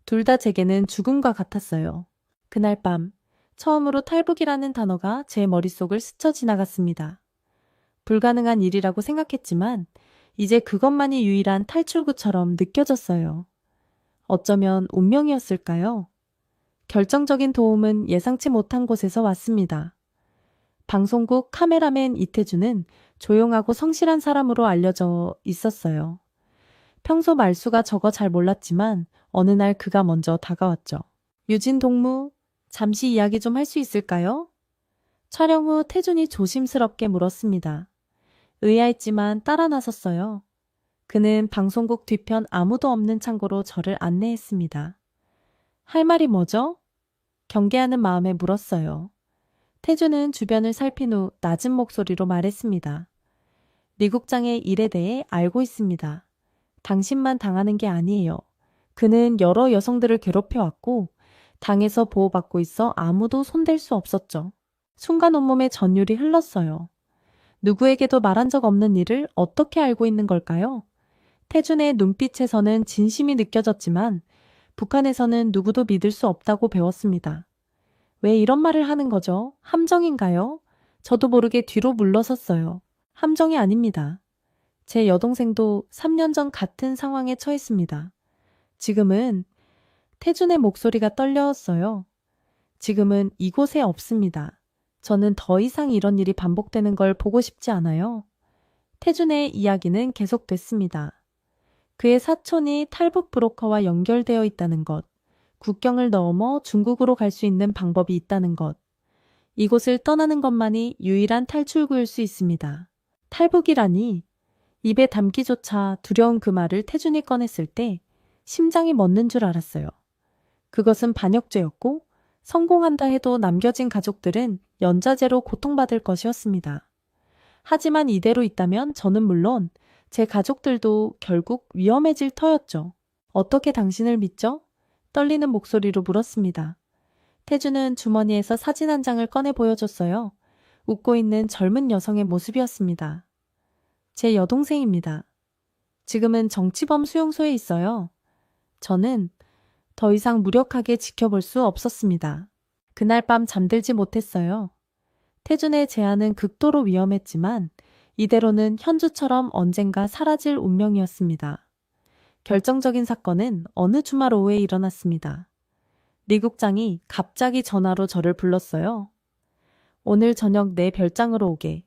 둘 다 제게는 죽음과 같았어요. 그날 밤 처음으로 탈북이라는 단어가 제 머릿속을 스쳐 지나갔습니다. 불가능한 일이라고 생각했지만 이제 그것만이 유일한 탈출구처럼 느껴졌어요. 어쩌면 운명이었을까요? 결정적인 도움은 예상치 못한 곳에서 왔습니다. 방송국 카메라맨 이태주는 조용하고 성실한 사람으로 알려져 있었어요. 평소 말수가 적어 잘 몰랐지만 어느 날 그가 먼저 다가왔죠. 유진 동무, 잠시 이야기 좀 할 수 있을까요? 촬영 후 태준이 조심스럽게 물었습니다. 의아했지만 따라 나섰어요. 그는 방송국 뒤편 아무도 없는 창고로 저를 안내했습니다. 할 말이 뭐죠? 경계하는 마음에 물었어요. 태준은 주변을 살핀 후 낮은 목소리로 말했습니다. 리 국장의 일에 대해 알고 있습니다. 당신만 당하는 게 아니에요. 그는 여러 여성들을 괴롭혀왔고 당에서 보호받고 있어 아무도 손댈 수 없었죠. 순간 온몸에 전율이 흘렀어요. 누구에게도 말한 적 없는 일을 어떻게 알고 있는 걸까요? 태준의 눈빛에서는 진심이 느껴졌지만 북한에서는 누구도 믿을 수 없다고 배웠습니다. 왜 이런 말을 하는 거죠? 함정인가요? 저도 모르게 뒤로 물러섰어요. 함정이 아닙니다. 제 여동생도 3년 전 같은 상황에 처했습니다. 지금은 태준의 목소리가 떨렸어요. 지금은 이곳에 없습니다. 저는 더 이상 이런 일이 반복되는 걸 보고 싶지 않아요. 태준의 이야기는 계속됐습니다. 그의 사촌이 탈북 브로커와 연결되어 있다는 것, 국경을 넘어 중국으로 갈 수 있는 방법이 있다는 것, 이곳을 떠나는 것만이 유일한 탈출구일 수 있습니다. 탈북이라니. 입에 담기조차 두려운 그 말을 태준이 꺼냈을 때 심장이 멎는 줄 알았어요. 그것은 반역죄였고 성공한다 해도 남겨진 가족들은 연좌제로 고통받을 것이었습니다. 하지만 이대로 있다면 저는 물론 제 가족들도 결국 위험해질 터였죠. 어떻게 당신을 믿죠? 떨리는 목소리로 물었습니다. 태주는 주머니에서 사진 한 장을 꺼내 보여줬어요. 웃고 있는 젊은 여성의 모습이었습니다. 제 여동생입니다. 지금은 정치범 수용소에 있어요. 저는 더 이상 무력하게 지켜볼 수 없었습니다. 그날 밤 잠들지 못했어요. 태준의 제안은 극도로 위험했지만 이대로는 현주처럼 언젠가 사라질 운명이었습니다. 결정적인 사건은 어느 주말 오후에 일어났습니다. 리 국장이 갑자기 전화로 저를 불렀어요. 오늘 저녁 내 별장으로 오게.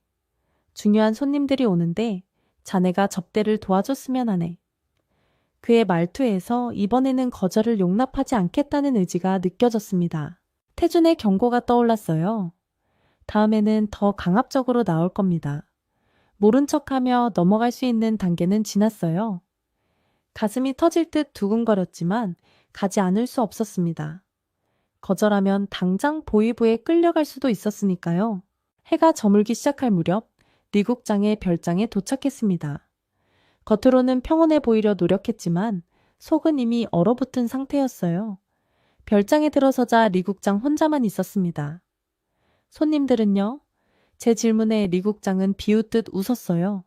중요한 손님들이 오는데 자네가 접대를 도와줬으면 하네. 그의 말투에서 이번에는 거절을 용납하지 않겠다는 의지가 느껴졌습니다. 태준의 경고가 떠올랐어요. 다음에는 더 강압적으로 나올 겁니다. 모른 척하며 넘어갈 수 있는 단계는 지났어요. 가슴이 터질 듯 두근거렸지만 가지 않을 수 없었습니다. 거절하면 당장 보위부에 끌려갈 수도 있었으니까요. 해가 저물기 시작할 무렵 리 국장의 별장에 도착했습니다. 겉으로는 평온해 보이려 노력했지만 속은 이미 얼어붙은 상태였어요. 별장에 들어서자 리 국장 혼자만 있었습니다. 손님들은요? 제 질문에 리 국장은 비웃듯 웃었어요.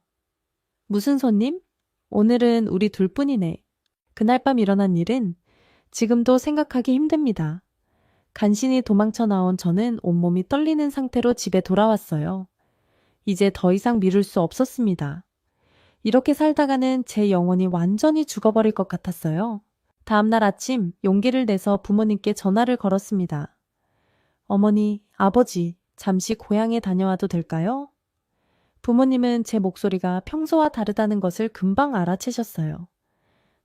무슨 손님? 오늘은 우리 둘뿐이네. 그날 밤 일어난 일은 지금도 생각하기 힘듭니다. 간신히 도망쳐 나온 저는 온몸이 떨리는 상태로 집에 돌아왔어요. 이제 더 이상 미룰 수 없었습니다. 이렇게 살다가는 제 영혼이 완전히 죽어버릴 것 같았어요. 다음날 아침 용기를 내서 부모님께 전화를 걸었습니다. 어머니, 아버지, 잠시 고향에 다녀와도 될까요? 부모님은 제 목소리가 평소와 다르다는 것을 금방 알아채셨어요.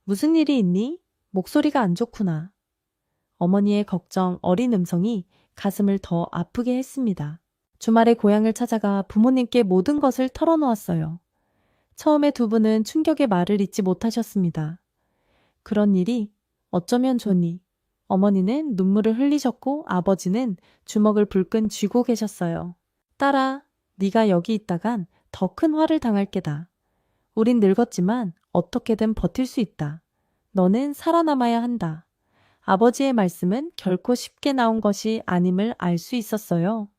무슨 일이 있니? 목소리가 안 좋구나. 어머니의 걱정 어린 음성이 가슴을 더 아프게 했습니다. 주말에 고향을 찾아가 부모님께 모든 것을 털어놓았어요. 처음에 두 분은 충격의 말을 잇지 못하셨습니다. 그런 일이 어쩌면 좋니? 어머니는 눈물을 흘리셨고 아버지는 주먹을 불끈 쥐고 계셨어요. 딸아, 네가 여기 있다간 더 큰 화를 당할 게다. 우린 늙었지만 어떻게든 버틸 수 있다. 너는 살아남아야 한다. 아버지의 말씀은 결코 쉽게 나온 것이 아님을 알 수 있었어요.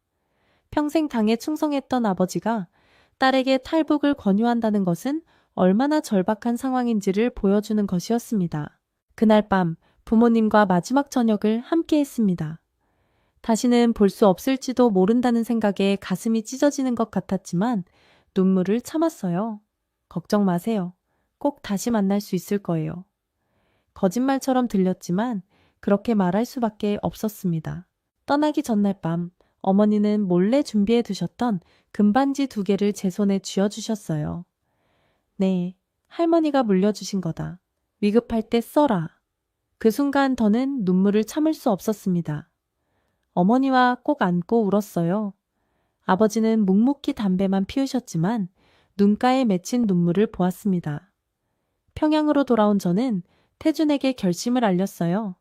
평생 당에 충성했던 아버지가 딸에게 탈북을 권유한다는 것은 얼마나 절박한 상황인지를 보여주는 것이었습니다. 그날 밤 부모님과 마지막 저녁을 함께 했습니다. 다시는 볼 수 없을지도 모른다는 생각에 가슴이 찢어지는 것 같았지만 눈물을 참았어요. 걱정 마세요. 꼭 다시 만날 수 있을 거예요. 거짓말처럼 들렸지만 그렇게 말할 수밖에 없었습니다. 떠나기 전날 밤 어머니는 몰래 준비해 두셨던 금반지 2개를 제 손에 쥐어주셨어요. 네, 할머니가 물려주신 거다. 위급할 때 써라. 그 순간 더는 눈물을 참을 수 없었습니다. 어머니와 꼭 안고 울었어요. 아버지는 묵묵히 담배만 피우셨지만 눈가에 맺힌 눈물을 보았습니다. 평양으로 돌아온 저는 태준에게 결심을 알렸어요.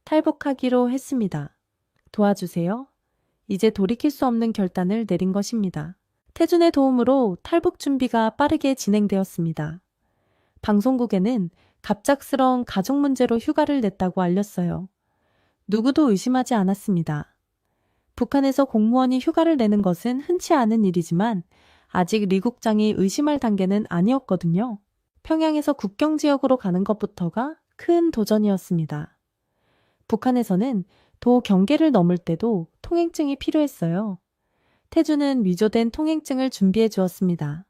탈북하기로 했습니다. 도와주세요. 이제 돌이킬 수 없는 결단을 내린 것입니다. 태준의 도움으로 탈북 준비가 빠르게 진행되었습니다. 방송국에는 갑작스러운 가족 문제로 휴가를 냈다고 알렸어요. 누구도 의심하지 않았습니다. 북한에서 공무원이 휴가를 내는 것은 흔치 않은 일이지만 아직 리 국장이 의심할 단계는 아니었거든요. 평양에서 국경 지역으로 가는 것부터가 큰 도전이었습니다. 북한에서는 도 경계를 넘을 때도 통행증이 필요했어요. 태주는 위조된 통행증을 준비해 주었습니다.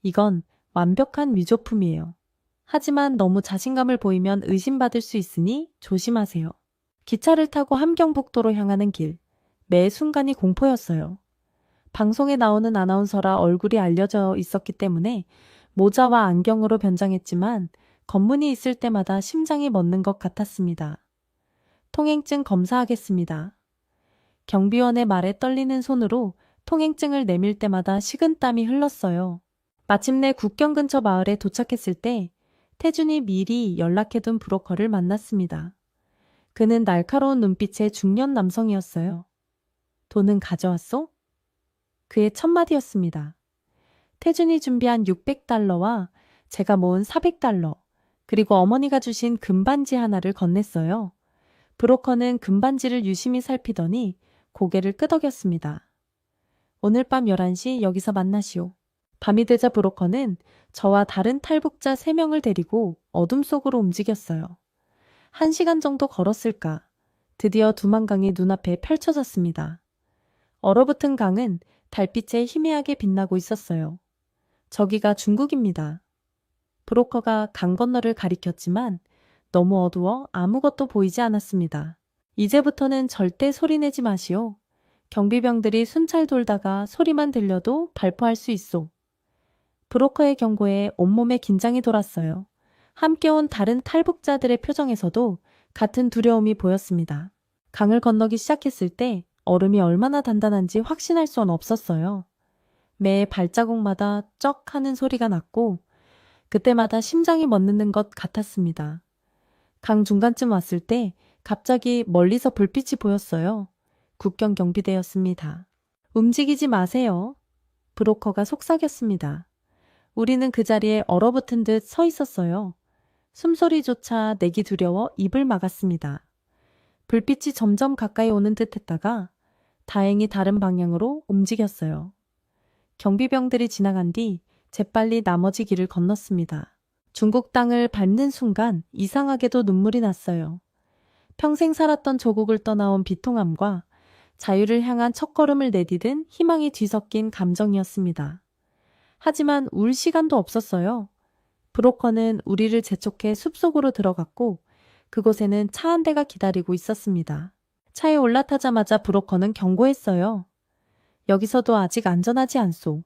이건 완벽한 위조품이에요. 하지만 너무 자신감을 보이면 의심받을 수 있으니 조심하세요. 기차를 타고 함경북도로 향하는 길. 매 순간이 공포였어요. 방송에 나오는 아나운서라 얼굴이 알려져 있었기 때문에 모자와 안경으로 변장했지만 검문이 있을 때마다 심장이 멎는 것 같았습니다. 통행증 검사하겠습니다. 경비원의 말에 떨리는 손으로 통행증을 내밀 때마다 식은땀이 흘렀어요. 마침내 국경 근처 마을에 도착했을 때 태준이 미리 연락해둔 브로커를 만났습니다. 그는 날카로운 눈빛의 중년 남성이었어요. 돈은 가져왔소? 그의 첫 마디였습니다. 태준이 준비한 600달러와 제가 모은 400달러, 그리고 어머니가 주신 금반지 하나를 건넸어요. 브로커는 금반지를 유심히 살피더니 고개를 끄덕였습니다. 오늘 밤 11시 여기서 만나시오. 밤이 되자 브로커는 저와 다른 탈북자 3명을 데리고 어둠 속으로 움직였어요. 1시간 정도 걸었을까. 드디어 두만강이 눈앞에 펼쳐졌습니다. 얼어붙은 강은 달빛에 희미하게 빛나고 있었어요. 저기가 중국입니다. 브로커가 강 건너를 가리켰지만 너무 어두워 아무것도 보이지 않았습니다. 이제부터는 절대 소리내지 마시오. 경비병들이 순찰 돌다가 소리만 들려도 발포할 수 있소. 브로커의 경고에 온몸에 긴장이 돌았어요. 함께 온 다른 탈북자들의 표정에서도 같은 두려움이 보였습니다. 강을 건너기 시작했을 때 얼음이 얼마나 단단한지 확신할 수는 없었어요. 매 발자국마다 쩍 하는 소리가 났고 그때마다 심장이 멎는 것 같았습니다. 강 중간쯤 왔을 때 갑자기 멀리서 불빛이 보였어요. 국경 경비대였습니다. 움직이지 마세요. 브로커가 속삭였습니다. 우리는 그 자리에 얼어붙은 듯 서 있었어요. 숨소리조차 내기 두려워 입을 막았습니다. 불빛이 점점 가까이 오는 듯 했다가 다행히 다른 방향으로 움직였어요. 경비병들이 지나간 뒤 재빨리 나머지 길을 건넜습니다. 중국 땅을 밟는 순간 이상하게도 눈물이 났어요. 평생 살았던 조국을 떠나온 비통함과 자유를 향한 첫걸음을 내디딘 희망이 뒤섞인 감정이었습니다. 하지만 울 시간도 없었어요. 브로커는 우리를 재촉해 숲속으로 들어갔고 그곳에는 차 한 대가 기다리고 있었습니다. 차에 올라타자마자 브로커는 경고했어요. 여기서도 아직 안전하지 않소.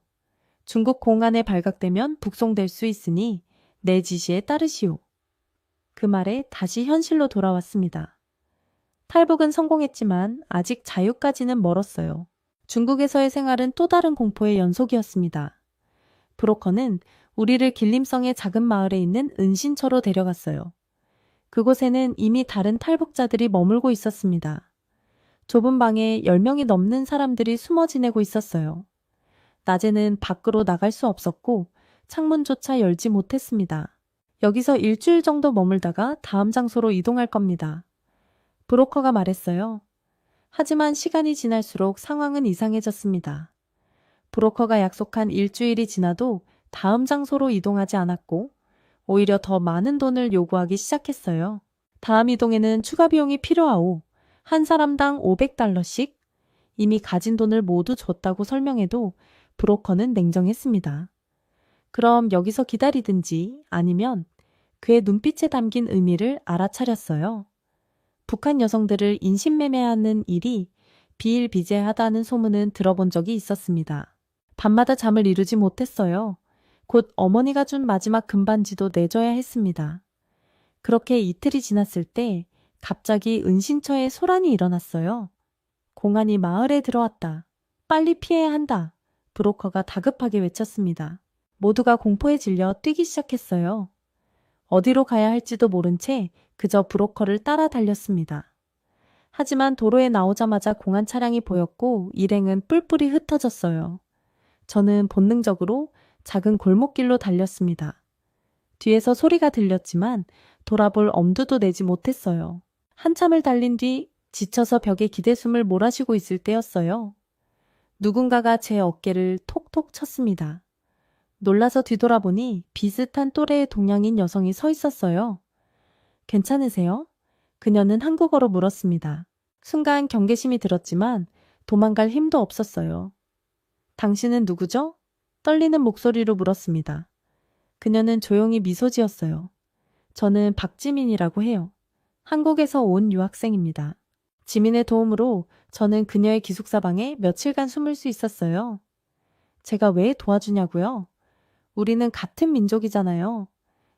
중국 공안에 발각되면 북송될 수 있으니 내 지시에 따르시오. 그 말에 다시 현실로 돌아왔습니다. 탈북은 성공했지만 아직 자유까지는 멀었어요. 중국에서의 생활은 또 다른 공포의 연속이었습니다. 브로커는 우리를 길림성의 작은 마을에 있는 은신처로 데려갔어요. 그곳에는 이미 다른 탈북자들이 머물고 있었습니다. 좁은 방에 10명이 넘는 사람들이 숨어 지내고 있었어요. 낮에는 밖으로 나갈 수 없었고 창문조차 열지 못했습니다. 여기서 일주일 정도 머물다가 다음 장소로 이동할 겁니다. 브로커가 말했어요. 하지만 시간이 지날수록 상황은 이상해졌습니다. 브로커가 약속한 일주일이 지나도 다음 장소로 이동하지 않았고 오히려 더 많은 돈을 요구하기 시작했어요. 다음 이동에는 추가 비용이 필요하오. 한 사람당 500달러씩 이미 가진 돈을 모두 줬다고 설명해도 브로커는 냉정했습니다. 그럼 여기서 기다리든지 아니면 그의 눈빛에 담긴 의미를 알아차렸어요. 북한 여성들을 인신매매하는 일이 비일비재하다는 소문은 들어본 적이 있었습니다. 밤마다 잠을 이루지 못했어요. 곧 어머니가 준 마지막 금반지도 내줘야 했습니다. 그렇게 이틀이 지났을 때 갑자기 은신처에 소란이 일어났어요. 공안이 마을에 들어왔다. 빨리 피해야 한다. 브로커가 다급하게 외쳤습니다. 모두가 공포에 질려 뛰기 시작했어요. 어디로 가야 할지도 모른 채 그저 브로커를 따라 달렸습니다. 하지만 도로에 나오자마자 공안 차량이 보였고 일행은 뿔뿔이 흩어졌어요. 저는 본능적으로 작은 골목길로 달렸습니다. 뒤에서 소리가 들렸지만 돌아볼 엄두도 내지 못했어요. 한참을 달린 뒤 지쳐서 벽에 기대숨을 몰아쉬고 있을 때였어요. 누군가가 제 어깨를 톡톡 쳤습니다. 놀라서 뒤돌아보니 비슷한 또래의 동양인 여성이 서 있었어요. 괜찮으세요? 그녀는 한국어로 물었습니다. 순간 경계심이 들었지만 도망갈 힘도 없었어요. 당신은 누구죠? 떨리는 목소리로 물었습니다. 그녀는 조용히 미소 지었어요. 저는 박지민이라고 해요. 한국에서 온 유학생입니다. 지민의 도움으로 저는 그녀의 기숙사방에 며칠간 숨을 수 있었어요. 제가 왜 도와주냐고요? 우리는 같은 민족이잖아요.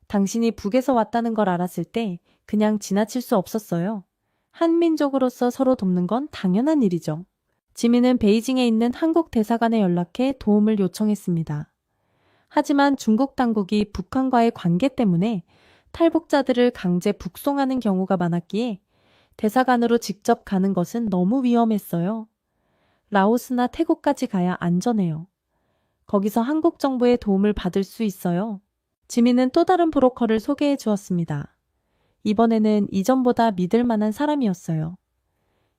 당신이 북에서 왔다는 걸 알았을 때 그냥 지나칠 수 없었어요. 한 민족으로서 서로 돕는 건 당연한 일이죠. 지민은 베이징에 있는 한국 대사관에 연락해 도움을 요청했습니다. 하지만 중국 당국이 북한과의 관계 때문에 탈북자들을 강제 북송하는 경우가 많았기에 대사관으로 직접 가는 것은 너무 위험했어요. 라오스나 태국까지 가야 안전해요. 거기서 한국 정부의 도움을 받을 수 있어요. 지민은 또 다른 브로커를 소개해 주었습니다. 이번에는 이전보다 믿을 만한 사람이었어요.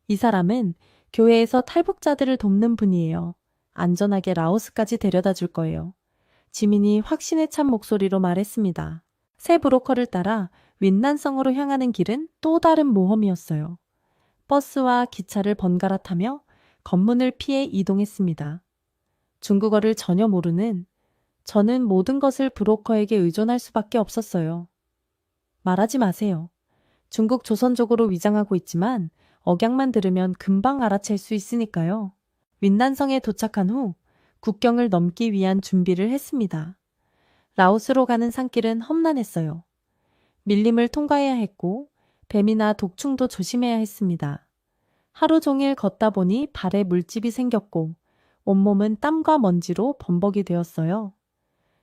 이 사람은 교회에서 탈북자들을 돕는 분이에요. 안전하게 라오스까지 데려다 줄 거예요. 지민이 확신에 찬 목소리로 말했습니다. 새 브로커를 따라 윈난성으로 향하는 길은 또 다른 모험이었어요. 버스와 기차를 번갈아 타며 검문을 피해 이동했습니다. 중국어를 전혀 모르는 저는 모든 것을 브로커에게 의존할 수밖에 없었어요. 말하지 마세요. 중국 조선족으로 위장하고 있지만 억양만 들으면 금방 알아챌 수 있으니까요. 윈난성에 도착한 후 국경을 넘기 위한 준비를 했습니다. 라오스로 가는 산길은 험난했어요. 밀림을 통과해야 했고 뱀이나 독충도 조심해야 했습니다. 하루 종일 걷다 보니 발에 물집이 생겼고 온몸은 땀과 먼지로 범벅이 되었어요.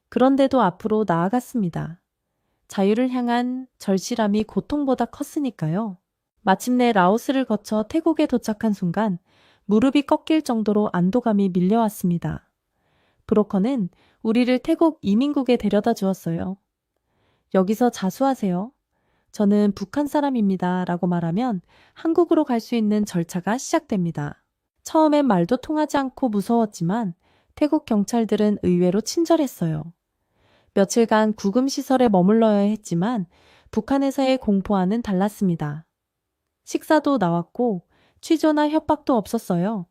그런데도 앞으로 나아갔습니다. 자유를 향한 절실함이 고통보다 컸으니까요. 마침내 라오스를 거쳐 태국에 도착한 순간 무릎이 꺾일 정도로 안도감이 밀려왔습니다. 브로커는 우리를 태국 이민국에 데려다 주었어요. 여기서 자수하세요. 저는 북한 사람입니다. 라고 말하면 한국으로 갈 수 있는 절차가 시작됩니다. 처음엔 말도 통하지 않고 무서웠지만 태국 경찰들은 의외로 친절했어요. 며칠간 구금시설에 머물러야 했지만 북한에서의 공포와는 달랐습니다. 식사도 나왔고 취조나 협박도 없었어요.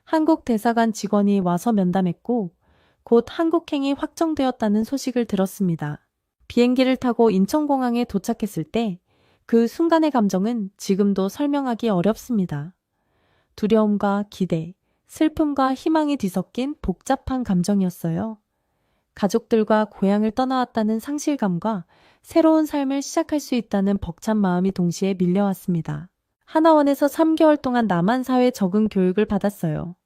한국 대사관 직원이 와서 면담했고 곧 한국행이 확정되었다는 소식을 들었습니다. 비행기를 타고 인천공항에 도착했을 때 그 순간의 감정은 지금도 설명하기 어렵습니다. 두려움과 기대, 슬픔과 희망이 뒤섞인 복잡한 감정이었어요. 가족들과 고향을 떠나왔다는 상실감과 새로운 삶을 시작할 수 있다는 벅찬 마음이 동시에 밀려왔습니다. 하나원에서 3개월 동안 남한사회 적응 교육을 받았어요.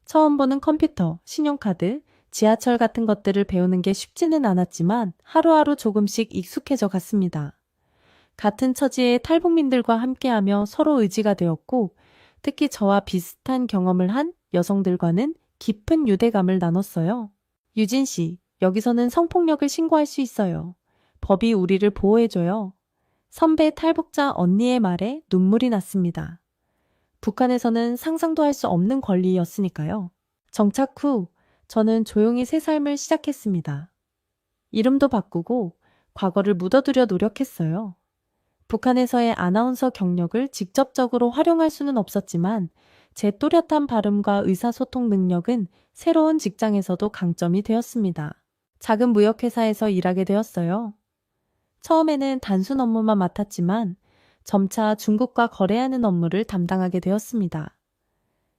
처음 보는 컴퓨터, 신용카드, 지하철 같은 것들을 배우는 게 쉽지는 않았지만 하루하루 조금씩 익숙해져 갔습니다. 같은 처지의 탈북민들과 함께하며 서로 의지가 되었고 특히 저와 비슷한 경험을 한 여성들과는 깊은 유대감을 나눴어요. 유진 씨, 여기서는 성폭력을 신고할 수 있어요. 법이 우리를 보호해줘요. 선배 탈북자 언니의 말에 눈물이 났습니다. 북한에서는 상상도 할 수 없는 권리였으니까요. 정착 후 저는 조용히 새 삶을 시작했습니다. 이름도 바꾸고 과거를 묻어두려 노력했어요. 북한에서의 아나운서 경력을 직접적으로 활용할 수는 없었지만 제 또렷한 발음과 의사소통 능력은 새로운 직장에서도 강점이 되었습니다. 작은 무역회사에서 일하게 되었어요. 처음에는 단순 업무만 맡았지만 점차 중국과 거래하는 업무를 담당하게 되었습니다.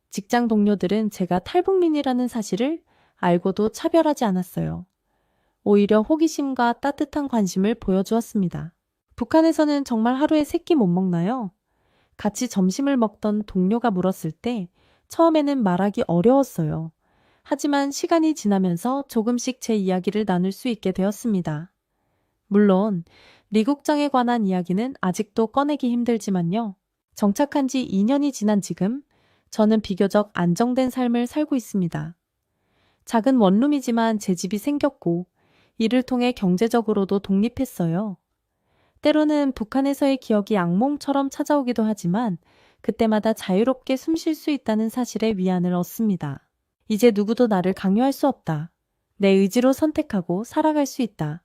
직장 동료들은 제가 탈북민이라는 사실을 알고도 차별하지 않았어요. 오히려 호기심과 따뜻한 관심을 보여주었습니다. 북한에서는 정말 하루에 3끼 못 먹나요? 같이 점심을 먹던 동료가 물었을 때 처음에는 말하기 어려웠어요. 하지만 시간이 지나면서 조금씩 제 이야기를 나눌 수 있게 되었습니다. 물론 리국장에 관한 이야기는 아직도 꺼내기 힘들지만요. 정착한 지 2년이 지난 지금 저는 비교적 안정된 삶을 살고 있습니다. 작은 원룸이지만 제 집이 생겼고 이를 통해 경제적으로도 독립했어요. 때로는 북한에서의 기억이 악몽처럼 찾아오기도 하지만 그때마다 자유롭게 숨 쉴 수 있다는 사실에 위안을 얻습니다. 이제 누구도 나를 강요할 수 없다. 내 의지로 선택하고 살아갈 수 있다.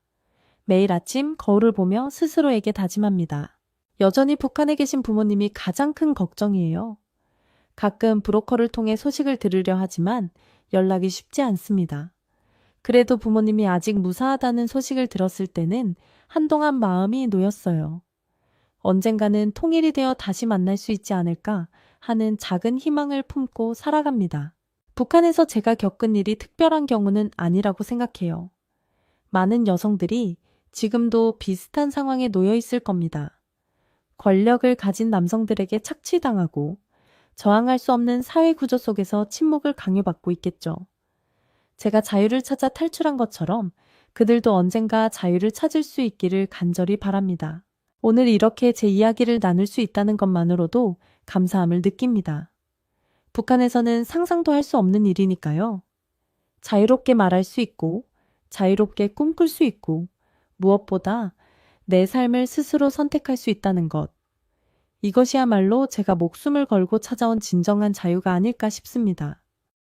매일 아침 거울을 보며 스스로에게 다짐합니다. 여전히 북한에 계신 부모님이 가장 큰 걱정이에요. 가끔 브로커를 통해 소식을 들으려 하지만 연락이 쉽지 않습니다. 그래도 부모님이 아직 무사하다는 소식을 들었을 때는 한동안 마음이 놓였어요. 언젠가는 통일이 되어 다시 만날 수 있지 않을까 하는 작은 희망을 품고 살아갑니다. 북한에서 제가 겪은 일이 특별한 경우는 아니라고 생각해요. 많은 여성들이 지금도 비슷한 상황에 놓여 있을 겁니다. 권력을 가진 남성들에게 착취당하고 저항할 수 없는 사회 구조 속에서 침묵을 강요받고 있겠죠. 제가 자유를 찾아 탈출한 것처럼 그들도 언젠가 자유를 찾을 수 있기를 간절히 바랍니다. 오늘 이렇게 제 이야기를 나눌 수 있다는 것만으로도 감사함을 느낍니다. 북한에서는 상상도 할 수 없는 일이니까요. 자유롭게 말할 수 있고 자유롭게 꿈꿀 수 있고 무엇보다 내 삶을 스스로 선택할 수 있다는 것. 이것이야말로 제가 목숨을 걸고 찾아온 진정한 자유가 아닐까 싶습니다.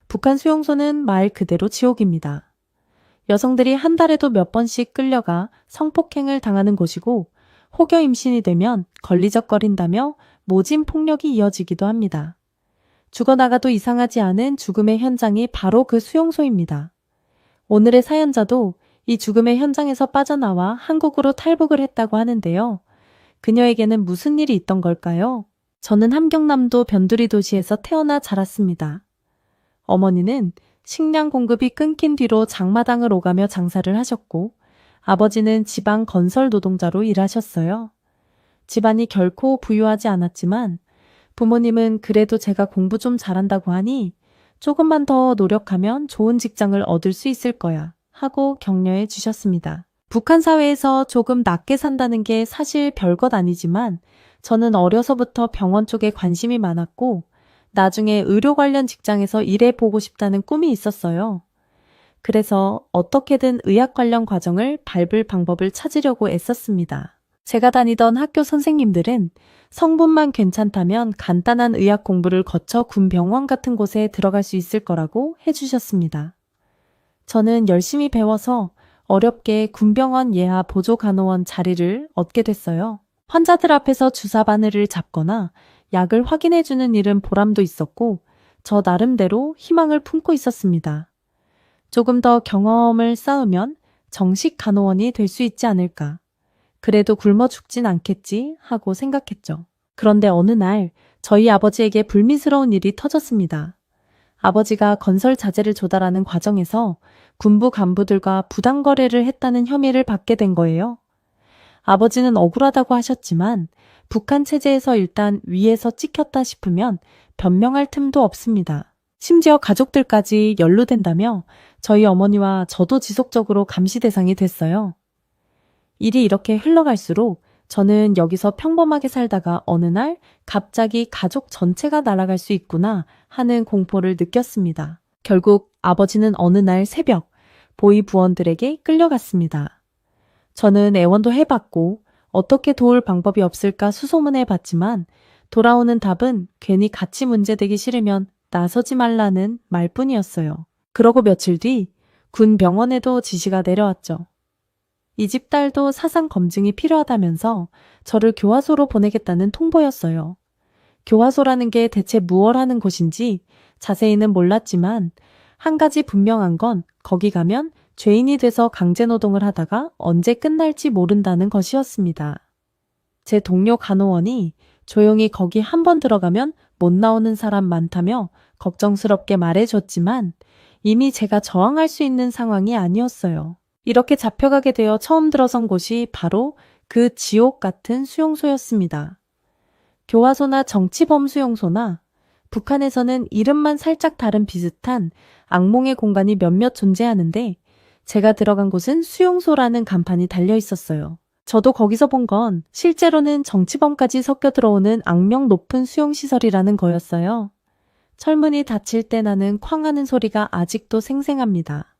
북한 수용소는 말 그대로 지옥입니다. 여성들이 한 달에도 몇 번씩 끌려가 성폭행을 당하는 곳이고 혹여 임신이 되면 걸리적거린다며 모진 폭력이 이어지기도 합니다. 죽어나가도 이상하지 않은 죽음의 현장이 바로 그 수용소입니다. 오늘의 사연자도 이 죽음의 현장에서 빠져나와 한국으로 탈북을 했다고 하는데요. 그녀에게는 무슨 일이 있던 걸까요? 저는 함경남도 변두리 도시에서 태어나 자랐습니다. 어머니는 식량 공급이 끊긴 뒤로 장마당을 오가며 장사를 하셨고 아버지는 지방 건설 노동자로 일하셨어요. 집안이 결코 부유하지 않았지만 부모님은 그래도 제가 공부 좀 잘한다고 하니 조금만 더 노력하면 좋은 직장을 얻을 수 있을 거야 하고 격려해 주셨습니다. 북한 사회에서 조금 낮게 산다는 게 사실 별것 아니지만 저는 어려서부터 병원 쪽에 관심이 많았고 나중에 의료 관련 직장에서 일해보고 싶다는 꿈이 있었어요. 그래서 어떻게든 의학 관련 과정을 밟을 방법을 찾으려고 애썼습니다. 제가 다니던 학교 선생님들은 성분만 괜찮다면 간단한 의학 공부를 거쳐 군 병원 같은 곳에 들어갈 수 있을 거라고 해주셨습니다. 저는 열심히 배워서 어렵게 군병원 예하 보조간호원 자리를 얻게 됐어요. 환자들 앞에서 주사 바늘을 잡거나 약을 확인해주는 일은 보람도 있었고 저 나름대로 희망을 품고 있었습니다. 조금 더 경험을 쌓으면 정식 간호원이 될 수 있지 않을까. 그래도 굶어 죽진 않겠지 하고 생각했죠. 그런데 어느 날 저희 아버지에게 불미스러운 일이 터졌습니다. 아버지가 건설 자재를 조달하는 과정에서 군부 간부들과 부당 거래를 했다는 혐의를 받게 된 거예요. 아버지는 억울하다고 하셨지만 북한 체제에서 일단 위에서 찍혔다 싶으면 변명할 틈도 없습니다. 심지어 가족들까지 연루된다며 저희 어머니와 저도 지속적으로 감시 대상이 됐어요. 일이 이렇게 흘러갈수록 저는 여기서 평범하게 살다가 어느 날 갑자기 가족 전체가 날아갈 수 있구나 하는 공포를 느꼈습니다. 결국 아버지는 어느 날 새벽 보위 부원들에게 끌려갔습니다. 저는 애원도 해봤고 어떻게 도울 방법이 없을까 수소문해 봤지만 돌아오는 답은 괜히 같이 문제되기 싫으면 나서지 말라는 말뿐이었어요. 그러고 며칠 뒤 군 병원에도 지시가 내려왔죠. 이 집 딸도 사상 검증이 필요하다면서 저를 교화소로 보내겠다는 통보였어요. 교화소라는 게 대체 무얼 하는 곳인지 자세히는 몰랐지만 한 가지 분명한 건 거기 가면 죄인이 돼서 강제노동을 하다가 언제 끝날지 모른다는 것이었습니다. 제 동료 간호원이 조용히 거기 한 번 들어가면 못 나오는 사람 많다며 걱정스럽게 말해줬지만 이미 제가 저항할 수 있는 상황이 아니었어요. 이렇게 잡혀가게 되어 처음 들어선 곳이 바로 그 지옥 같은 수용소였습니다. 교화소나 정치범 수용소나 북한에서는 이름만 살짝 다른 비슷한 악몽의 공간이 몇몇 존재하는데 제가 들어간 곳은 수용소라는 간판이 달려 있었어요. 저도 거기서 본 건 실제로는 정치범까지 섞여 들어오는 악명 높은 수용시설이라는 거였어요. 철문이 닫힐 때 나는 쾅 하는 소리가 아직도 생생합니다.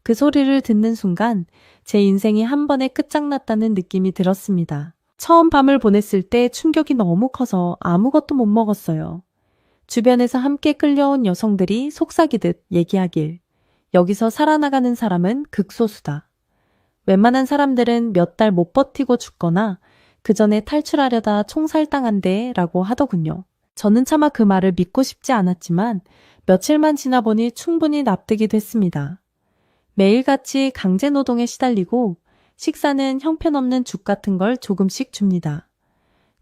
그 소리를 듣는 순간 제 인생이 한 번에 끝장났다는 느낌이 들었습니다. 처음 밤을 보냈을 때 충격이 너무 커서 아무것도 못 먹었어요. 주변에서 함께 끌려온 여성들이 속삭이듯 얘기하길 여기서 살아나가는 사람은 극소수다. 웬만한 사람들은 몇 달 못 버티고 죽거나 그 전에 탈출하려다 총살당한대 라고 하더군요. 저는 차마 그 말을 믿고 싶지 않았지만 며칠만 지나보니 충분히 납득이 됐습니다. 매일같이 강제노동에 시달리고 식사는 형편없는 죽 같은 걸 조금씩 줍니다.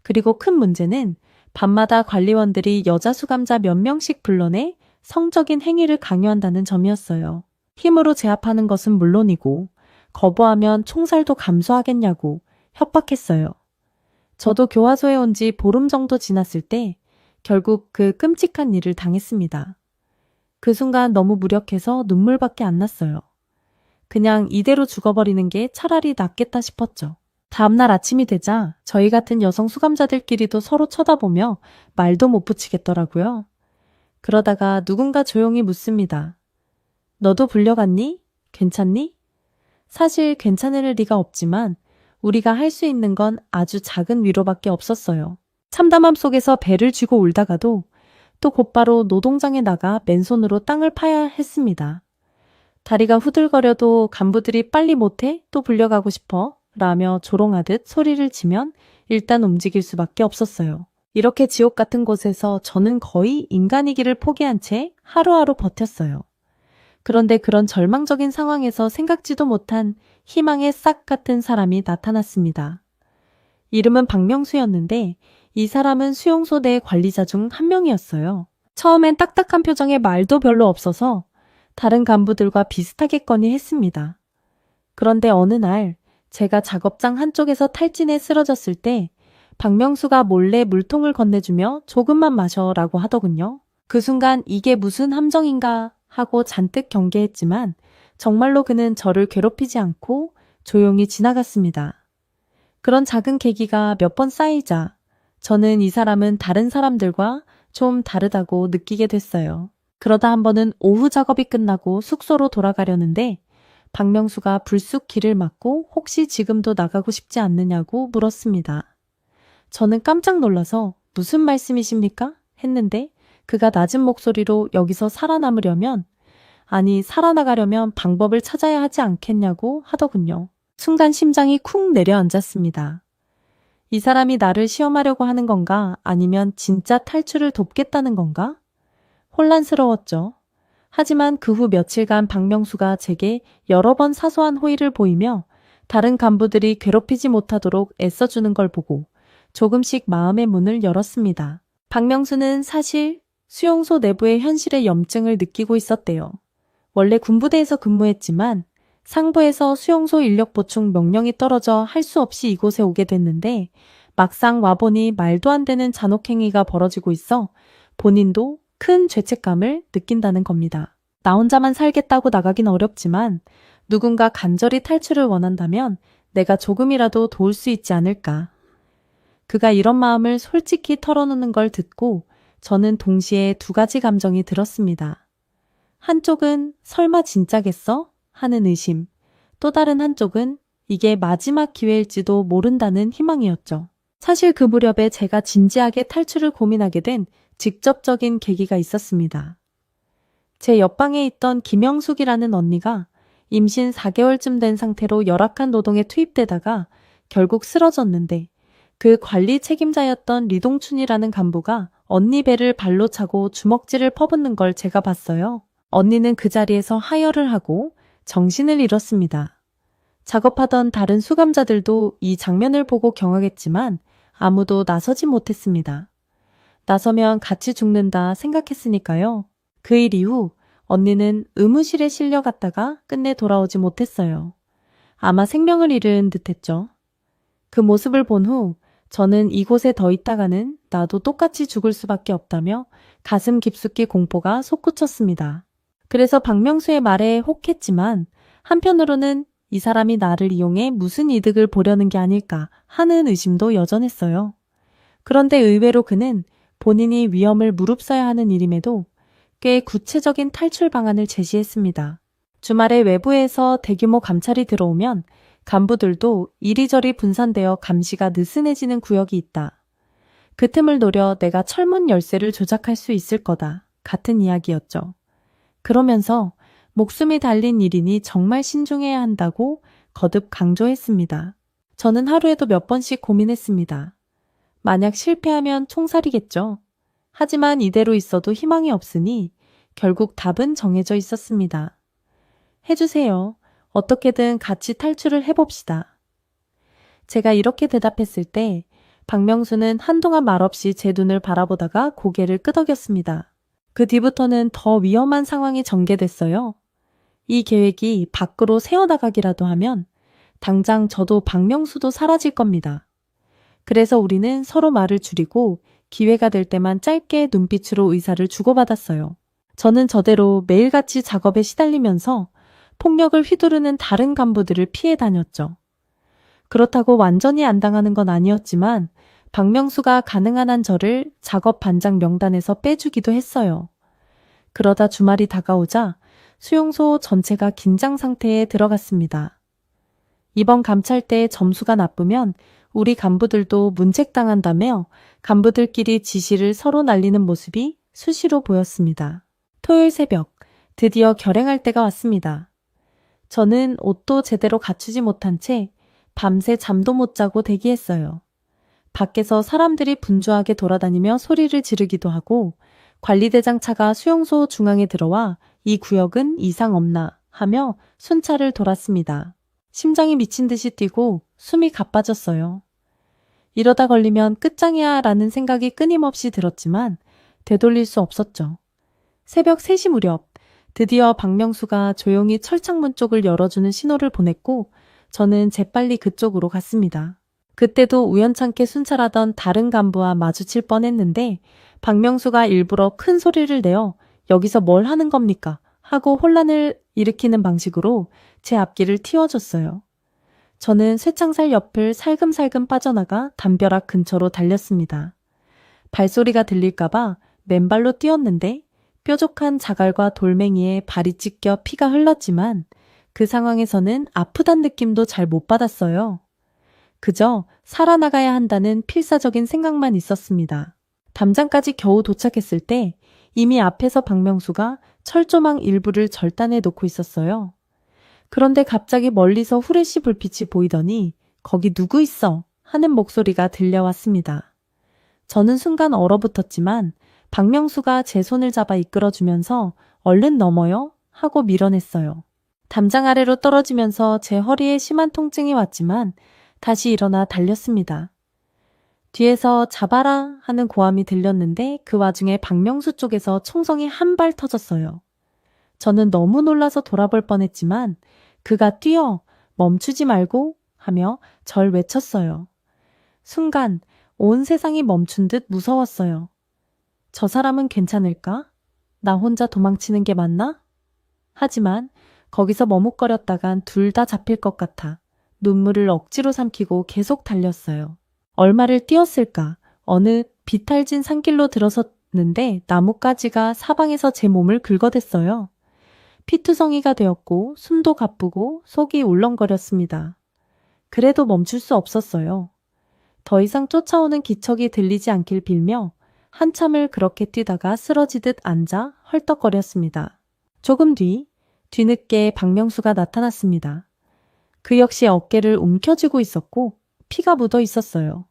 그리고 큰 문제는 밤마다 관리원들이 여자 수감자 몇 명씩 불러내 성적인 행위를 강요한다는 점이었어요. 힘으로 제압하는 것은 물론이고 거부하면 총살도 감수하겠냐고 협박했어요. 저도 교화소에 온 지 보름 정도 지났을 때 결국 그 끔찍한 일을 당했습니다. 그 순간 너무 무력해서 눈물밖에 안 났어요. 그냥 이대로 죽어버리는 게 차라리 낫겠다 싶었죠. 다음날 아침이 되자 저희 같은 여성 수감자들끼리도 서로 쳐다보며 말도 못 붙이겠더라고요. 그러다가 누군가 조용히 묻습니다. 너도 불려갔니? 괜찮니? 사실 괜찮을 리가 없지만 우리가 할 수 있는 건 아주 작은 위로밖에 없었어요. 참담함 속에서 배를 쥐고 울다가도 또 곧바로 노동장에 나가 맨손으로 땅을 파야 했습니다. 다리가 후들거려도 간부들이 빨리 못해? 또 불려가고 싶어? 라며 조롱하듯 소리를 치면 일단 움직일 수밖에 없었어요. 이렇게 지옥 같은 곳에서 저는 거의 인간이기를 포기한 채 하루하루 버텼어요. 그런데 그런 절망적인 상황에서 생각지도 못한 희망의 싹 같은 사람이 나타났습니다. 이름은 박명수였는데 이 사람은 수용소 내 관리자 중 한 명이었어요. 처음엔 딱딱한 표정에 말도 별로 없어서 다른 간부들과 비슷하겠거니 했습니다. 그런데 어느 날 제가 작업장 한쪽에서 탈진해 쓰러졌을 때 박명수가 몰래 물통을 건네주며 조금만 마셔라고 하더군요. 그 순간 이게 무슨 함정인가 하고 잔뜩 경계했지만 정말로 그는 저를 괴롭히지 않고 조용히 지나갔습니다. 그런 작은 계기가 몇 번 쌓이자 저는 이 사람은 다른 사람들과 좀 다르다고 느끼게 됐어요. 그러다 한 번은 오후 작업이 끝나고 숙소로 돌아가려는데 박명수가 불쑥 길을 막고 혹시 지금도 나가고 싶지 않느냐고 물었습니다. 저는 깜짝 놀라서 무슨 말씀이십니까? 했는데 그가 낮은 목소리로 여기서 살아남으려면, 아니 살아나가려면 방법을 찾아야 하지 않겠냐고 하더군요. 순간 심장이 쿵 내려앉았습니다. 이 사람이 나를 시험하려고 하는 건가? 아니면 진짜 탈출을 돕겠다는 건가? 혼란스러웠죠. 하지만 그 후 며칠간 박명수가 제게 여러 번 사소한 호의를 보이며 다른 간부들이 괴롭히지 못하도록 애써주는 걸 보고 조금씩 마음의 문을 열었습니다. 박명수는 사실 수용소 내부의 현실의 염증을 느끼고 있었대요. 원래 군부대에서 근무했지만 상부에서 수용소 인력 보충 명령이 떨어져 할 수 없이 이곳에 오게 됐는데 막상 와보니 말도 안 되는 잔혹행위가 벌어지고 있어 본인도 큰 죄책감을 느낀다는 겁니다. 나 혼자만 살겠다고 나가긴 어렵지만 누군가 간절히 탈출을 원한다면 내가 조금이라도 도울 수 있지 않을까. 그가 이런 마음을 솔직히 털어놓는 걸 듣고 저는 동시에 두 가지 감정이 들었습니다. 한쪽은 설마 진짜겠어? 하는 의심, 또 다른 한쪽은 이게 마지막 기회일지도 모른다는 희망이었죠. 사실 그 무렵에 제가 진지하게 탈출을 고민하게 된 직접적인 계기가 있었습니다. 제 옆방에 있던 김영숙이라는 언니가 임신 4개월쯤 된 상태로 열악한 노동에 투입되다가 결국 쓰러졌는데 그 관리 책임자였던 리동춘이라는 간부가 언니 배를 발로 차고 주먹질을 퍼붓는 걸 제가 봤어요. 언니는 그 자리에서 하혈을 하고 정신을 잃었습니다. 작업하던 다른 수감자들도 이 장면을 보고 경악했지만 아무도 나서지 못했습니다. 나서면 같이 죽는다 생각했으니까요. 그 일 이후 언니는 의무실에 실려갔다가 끝내 돌아오지 못했어요. 아마 생명을 잃은 듯했죠. 그 모습을 본 후 저는 이곳에 더 있다가는 나도 똑같이 죽을 수밖에 없다며 가슴 깊숙이 공포가 솟구쳤습니다. 그래서 박명수의 말에 혹했지만 한편으로는 이 사람이 나를 이용해 무슨 이득을 보려는 게 아닐까 하는 의심도 여전했어요. 그런데 의외로 그는 본인이 위험을 무릅써야 하는 일임에도 꽤 구체적인 탈출 방안을 제시했습니다. 주말에 외부에서 대규모 감찰이 들어오면 간부들도 이리저리 분산되어 감시가 느슨해지는 구역이 있다. 그 틈을 노려 내가 철문 열쇠를 조작할 수 있을 거다. 같은 이야기였죠. 그러면서 목숨이 달린 일이니 정말 신중해야 한다고 거듭 강조했습니다. 저는 하루에도 몇 번씩 고민했습니다. 만약 실패하면 총살이겠죠. 하지만 이대로 있어도 희망이 없으니 결국 답은 정해져 있었습니다. 해주세요. 어떻게든 같이 탈출을 해봅시다. 제가 이렇게 대답했을 때 박명수는 한동안 말없이 제 눈을 바라보다가 고개를 끄덕였습니다. 그 뒤부터는 더 위험한 상황이 전개됐어요. 이 계획이 밖으로 새어나가기라도 하면 당장 저도 박명수도 사라질 겁니다. 그래서 우리는 서로 말을 줄이고 기회가 될 때만 짧게 눈빛으로 의사를 주고받았어요. 저는 저대로 매일같이 작업에 시달리면서 폭력을 휘두르는 다른 간부들을 피해 다녔죠. 그렇다고 완전히 안 당하는 건 아니었지만 박명수가 가능한 한 저를 작업 반장 명단에서 빼주기도 했어요. 그러다 주말이 다가오자 수용소 전체가 긴장 상태에 들어갔습니다. 이번 감찰 때 점수가 나쁘면 우리 간부들도 문책당한다며 간부들끼리 지시를 서로 날리는 모습이 수시로 보였습니다. 토요일 새벽, 드디어 결행할 때가 왔습니다. 저는 옷도 제대로 갖추지 못한 채 밤새 잠도 못 자고 대기했어요. 밖에서 사람들이 분주하게 돌아다니며 소리를 지르기도 하고 관리대장 차가 수용소 중앙에 들어와 이 구역은 이상 없나 하며 순찰을 돌았습니다. 심장이 미친 듯이 뛰고 숨이 가빠졌어요. 이러다 걸리면 끝장이야 라는 생각이 끊임없이 들었지만 되돌릴 수 없었죠. 새벽 3시 무렵 드디어 박명수가 조용히 철창문 쪽을 열어주는 신호를 보냈고 저는 재빨리 그쪽으로 갔습니다. 그때도 우연찮게 순찰하던 다른 간부와 마주칠 뻔했는데 박명수가 일부러 큰 소리를 내어 여기서 뭘 하는 겁니까? 하고 혼란을 일으키는 방식으로 제 앞길을 틔워줬어요. 저는 쇠창살 옆을 살금살금 빠져나가 담벼락 근처로 달렸습니다. 발소리가 들릴까봐 맨발로 뛰었는데 뾰족한 자갈과 돌멩이에 발이 찢겨 피가 흘렀지만 그 상황에서는 아프단 느낌도 잘 못 받았어요. 그저 살아나가야 한다는 필사적인 생각만 있었습니다. 담장까지 겨우 도착했을 때 이미 앞에서 박명수가 철조망 일부를 절단해 놓고 있었어요. 그런데 갑자기 멀리서 후레쉬 불빛이 보이더니 거기 누구 있어? 하는 목소리가 들려왔습니다. 저는 순간 얼어붙었지만 박명수가 제 손을 잡아 이끌어주면서 얼른 넘어요 하고 밀어냈어요. 담장 아래로 떨어지면서 제 허리에 심한 통증이 왔지만 다시 일어나 달렸습니다. 뒤에서 잡아라 하는 고함이 들렸는데 그 와중에 박명수 쪽에서 총성이 한 발 터졌어요. 저는 너무 놀라서 돌아볼 뻔했지만 그가 뛰어 멈추지 말고 하며 절 외쳤어요. 순간 온 세상이 멈춘 듯 무서웠어요. 저 사람은 괜찮을까? 나 혼자 도망치는 게 맞나? 하지만 거기서 머뭇거렸다간 둘 다 잡힐 것 같아 눈물을 억지로 삼키고 계속 달렸어요. 얼마를 뛰었을까? 어느 비탈진 산길로 들어섰는데 나뭇가지가 사방에서 제 몸을 긁어댔어요. 피투성이가 되었고 숨도 가쁘고 속이 울렁거렸습니다. 그래도 멈출 수 없었어요. 더 이상 쫓아오는 기척이 들리지 않길 빌며 한참을 그렇게 뛰다가 쓰러지듯 앉아 헐떡거렸습니다. 조금 뒤늦게 박명수가 나타났습니다. 그 역시 어깨를 움켜쥐고 있었고 피가 묻어 있었어요.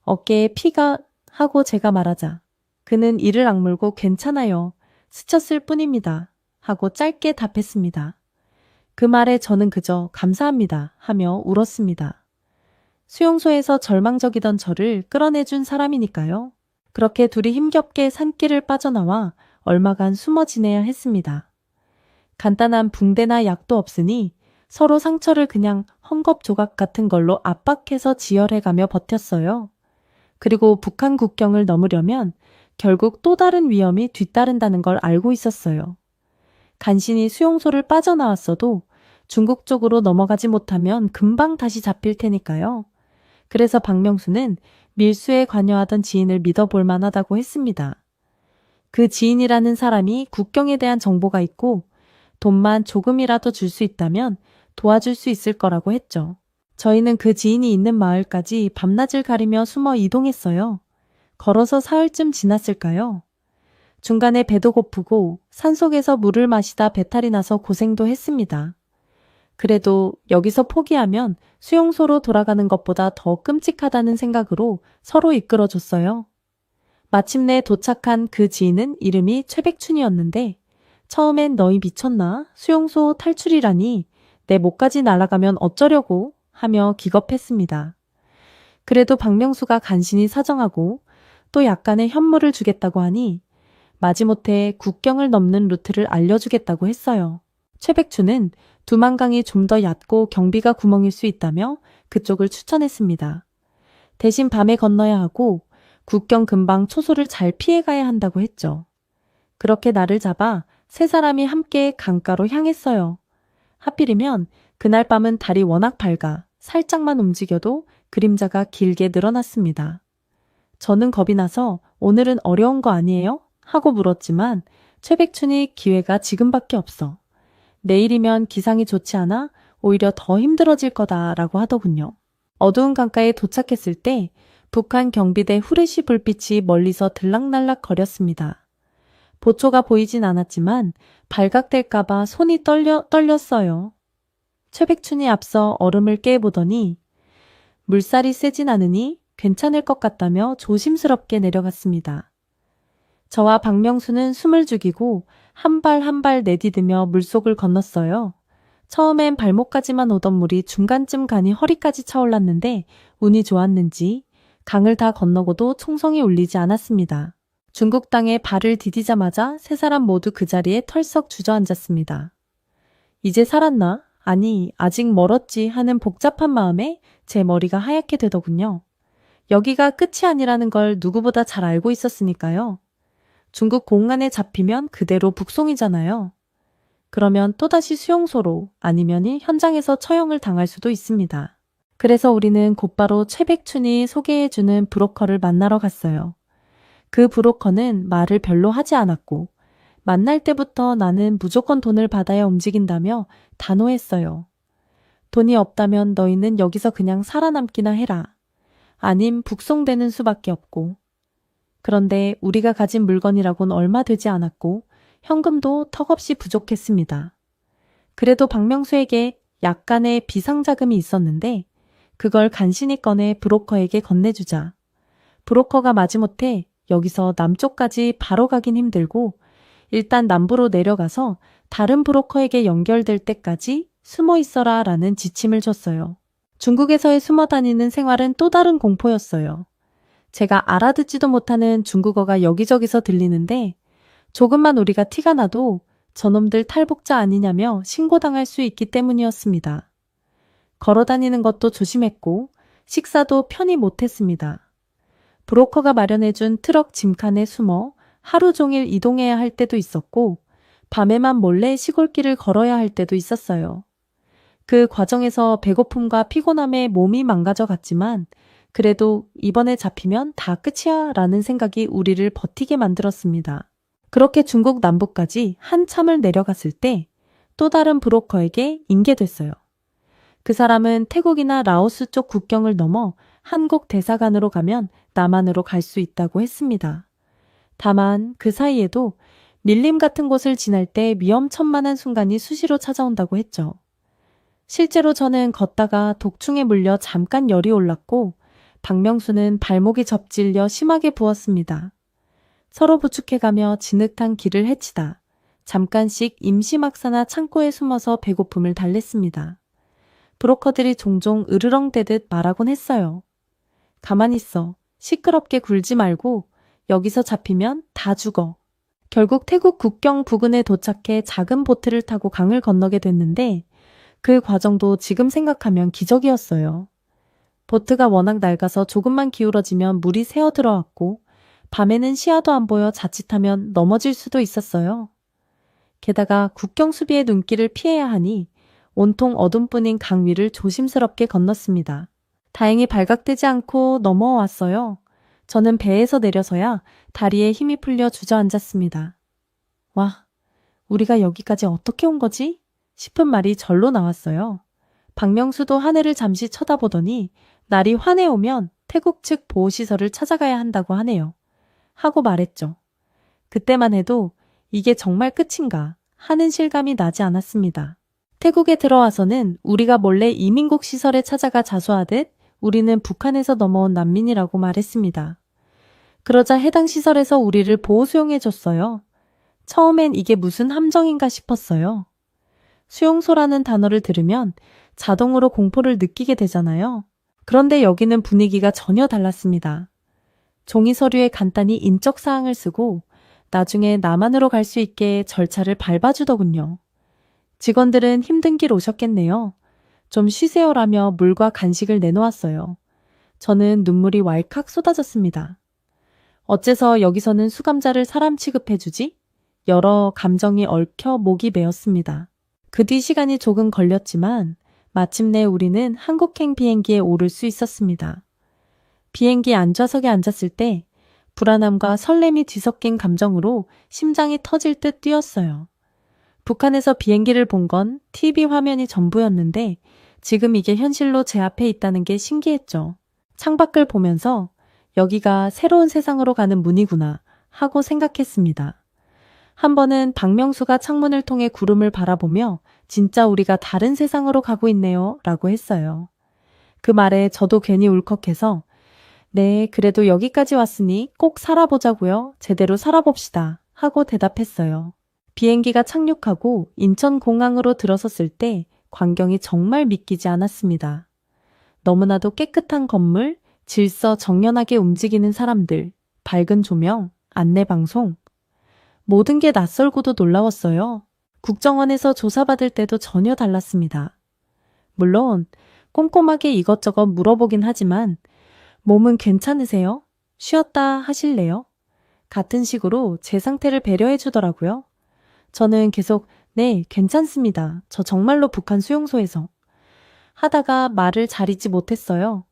어깨에 피가 하고 제가 말하자 그는 이를 악물고 괜찮아요. 스쳤을 뿐입니다. 하고 짧게 답했습니다. 그 말에 저는 그저 감사합니다 하며 울었습니다. 수용소에서 절망적이던 저를 끌어내준 사람이니까요. 그렇게 둘이 힘겹게 산길을 빠져나와 얼마간 숨어 지내야 했습니다. 간단한 붕대나 약도 없으니 서로 상처를 그냥 헝겊 조각 같은 걸로 압박해서 지혈해가며 버텼어요. 그리고 북한 국경을 넘으려면 결국 또 다른 위험이 뒤따른다는 걸 알고 있었어요. 간신히 수용소를 빠져나왔어도 중국 쪽으로 넘어가지 못하면 금방 다시 잡힐 테니까요. 그래서 박명수는 밀수에 관여하던 지인을 믿어볼 만하다고 했습니다. 그 지인이라는 사람이 국경에 대한 정보가 있고 돈만 조금이라도 줄 수 있다면 도와줄 수 있을 거라고 했죠. 저희는 그 지인이 있는 마을까지 밤낮을 가리며 숨어 이동했어요. 걸어서 사흘쯤 지났을까요? 중간에 배도 고프고 산속에서 물을 마시다 배탈이 나서 고생도 했습니다. 그래도 여기서 포기하면 수용소로 돌아가는 것보다 더 끔찍하다는 생각으로 서로 이끌어줬어요. 마침내 도착한 그 지인은 이름이 최백춘이었는데 처음엔 너희 미쳤나? 수용소 탈출이라니 내 목까지 날아가면 어쩌려고? 하며 기겁했습니다. 그래도 박명수가 간신히 사정하고 또 약간의 현물을 주겠다고 하니 마지못해 국경을 넘는 루트를 알려주겠다고 했어요. 최백춘은 두만강이 좀 더 얕고 경비가 구멍일 수 있다며 그쪽을 추천했습니다. 대신 밤에 건너야 하고 국경 근방 초소를 잘 피해가야 한다고 했죠. 그렇게 나를 잡아 세 사람이 함께 강가로 향했어요. 하필이면 그날 밤은 달이 워낙 밝아 살짝만 움직여도 그림자가 길게 늘어났습니다. 저는 겁이 나서 오늘은 어려운 거 아니에요? 하고 물었지만 최백춘이 기회가 지금밖에 없어. 내일이면 기상이 좋지 않아 오히려 더 힘들어질 거다라고 하더군요. 어두운 강가에 도착했을 때 북한 경비대 후레쉬 불빛이 멀리서 들락날락 거렸습니다. 보초가 보이진 않았지만 발각될까봐 손이 떨렸어요. 최백춘이 앞서 얼음을 깨보더니 물살이 세진 않으니 괜찮을 것 같다며 조심스럽게 내려갔습니다. 저와 박명수는 숨을 죽이고 한 발 한 발 내디디며 물속을 건넜어요. 처음엔 발목까지만 오던 물이 중간쯤 가니 허리까지 차올랐는데 운이 좋았는지 강을 다 건너고도 총성이 울리지 않았습니다. 중국 땅에 발을 디디자마자 세 사람 모두 그 자리에 털썩 주저앉았습니다. 이제 살았나? 아니, 아직 멀었지 하는 복잡한 마음에 제 머리가 하얗게 되더군요. 여기가 끝이 아니라는 걸 누구보다 잘 알고 있었으니까요. 중국 공안에 잡히면 그대로 북송이잖아요. 그러면 또다시 수용소로 아니면 현장에서 처형을 당할 수도 있습니다. 그래서 우리는 곧바로 최백춘이 소개해주는 브로커를 만나러 갔어요. 그 브로커는 말을 별로 하지 않았고 만날 때부터 나는 무조건 돈을 받아야 움직인다며 단호했어요. 돈이 없다면 너희는 여기서 그냥 살아남기나 해라. 아님 북송되는 수밖에 없고. 그런데 우리가 가진 물건이라곤 얼마 되지 않았고 현금도 턱없이 부족했습니다. 그래도 박명수에게 약간의 비상자금이 있었는데 그걸 간신히 꺼내 브로커에게 건네주자. 브로커가 마지못해 여기서 남쪽까지 바로 가긴 힘들고 일단 남부로 내려가서 다른 브로커에게 연결될 때까지 숨어 있어라 라는 지침을 줬어요. 중국에서의 숨어 다니는 생활은 또 다른 공포였어요. 제가 알아듣지도 못하는 중국어가 여기저기서 들리는데 조금만 우리가 티가 나도 저놈들 탈북자 아니냐며 신고당할 수 있기 때문이었습니다. 걸어다니는 것도 조심했고 식사도 편히 못했습니다. 브로커가 마련해준 트럭 짐칸에 숨어 하루 종일 이동해야 할 때도 있었고 밤에만 몰래 시골길을 걸어야 할 때도 있었어요. 그 과정에서 배고픔과 피곤함에 몸이 망가져 갔지만 그래도 이번에 잡히면 다 끝이야 라는 생각이 우리를 버티게 만들었습니다. 그렇게 중국 남부까지 한참을 내려갔을 때 또 다른 브로커에게 인계됐어요. 그 사람은 태국이나 라오스 쪽 국경을 넘어 한국 대사관으로 가면 남한으로 갈 수 있다고 했습니다. 다만 그 사이에도 밀림 같은 곳을 지날 때 위험천만한 순간이 수시로 찾아온다고 했죠. 실제로 저는 걷다가 독충에 물려 잠깐 열이 올랐고 박명수는 발목이 접질려 심하게 부었습니다. 서로 부축해가며 진흙탕 길을 헤치다 잠깐씩 임시막사나 창고에 숨어서 배고픔을 달랬습니다. 브로커들이 종종 으르렁대듯 말하곤 했어요. 가만히 있어. 시끄럽게 굴지 말고 여기서 잡히면 다 죽어. 결국 태국 국경 부근에 도착해 작은 보트를 타고 강을 건너게 됐는데 그 과정도 지금 생각하면 기적이었어요. 보트가 워낙 낡아서 조금만 기울어지면 물이 새어 들어왔고 밤에는 시야도 안 보여 자칫하면 넘어질 수도 있었어요. 게다가 국경 수비의 눈길을 피해야 하니 온통 어둠뿐인 강 위를 조심스럽게 건넜습니다. 다행히 발각되지 않고 넘어왔어요. 저는 배에서 내려서야 다리에 힘이 풀려 주저앉았습니다. 와, 우리가 여기까지 어떻게 온 거지? 싶은 말이 절로 나왔어요. 박명수도 하늘을 잠시 쳐다보더니 날이 환해오면 태국 측 보호시설을 찾아가야 한다고 하네요. 하고 말했죠. 그때만 해도 이게 정말 끝인가 하는 실감이 나지 않았습니다. 태국에 들어와서는 우리가 몰래 이민국 시설에 찾아가 자수하듯 우리는 북한에서 넘어온 난민이라고 말했습니다. 그러자 해당 시설에서 우리를 보호 수용해줬어요. 처음엔 이게 무슨 함정인가 싶었어요. 수용소라는 단어를 들으면 자동으로 공포를 느끼게 되잖아요. 그런데 여기는 분위기가 전혀 달랐습니다. 종이 서류에 간단히 인적사항을 쓰고 나중에 남한으로 갈 수 있게 절차를 밟아주더군요. 직원들은 힘든 길 오셨겠네요. 좀 쉬세요라며 물과 간식을 내놓았어요. 저는 눈물이 왈칵 쏟아졌습니다. 어째서 여기서는 수감자를 사람 취급해주지? 여러 감정이 얽혀 목이 메었습니다. 그 뒤 시간이 조금 걸렸지만 마침내 우리는 한국행 비행기에 오를 수 있었습니다. 비행기 안좌석에 앉았을 때 불안함과 설렘이 뒤섞인 감정으로 심장이 터질 듯 뛰었어요. 북한에서 비행기를 본 건 TV 화면이 전부였는데 지금 이게 현실로 제 앞에 있다는 게 신기했죠. 창밖을 보면서 여기가 새로운 세상으로 가는 문이구나 하고 생각했습니다. 한 번은 박명수가 창문을 통해 구름을 바라보며 진짜 우리가 다른 세상으로 가고 있네요 라고 했어요. 그 말에 저도 괜히 울컥해서 네, 그래도 여기까지 왔으니 꼭 살아보자고요. 제대로 살아봅시다 하고 대답했어요. 비행기가 착륙하고 인천공항으로 들어섰을 때 광경이 정말 믿기지 않았습니다. 너무나도 깨끗한 건물, 질서 정연하게 움직이는 사람들, 밝은 조명, 안내방송. 모든 게 낯설고도 놀라웠어요. 국정원에서 조사받을 때도 전혀 달랐습니다. 물론 꼼꼼하게 이것저것 물어보긴 하지만 몸은 괜찮으세요? 쉬었다 하실래요? 같은 식으로 제 상태를 배려해 주더라고요. 저는 계속 네, 괜찮습니다. 저 정말로 북한 수용소에서 하다가 말을 잘 잇지 못했어요.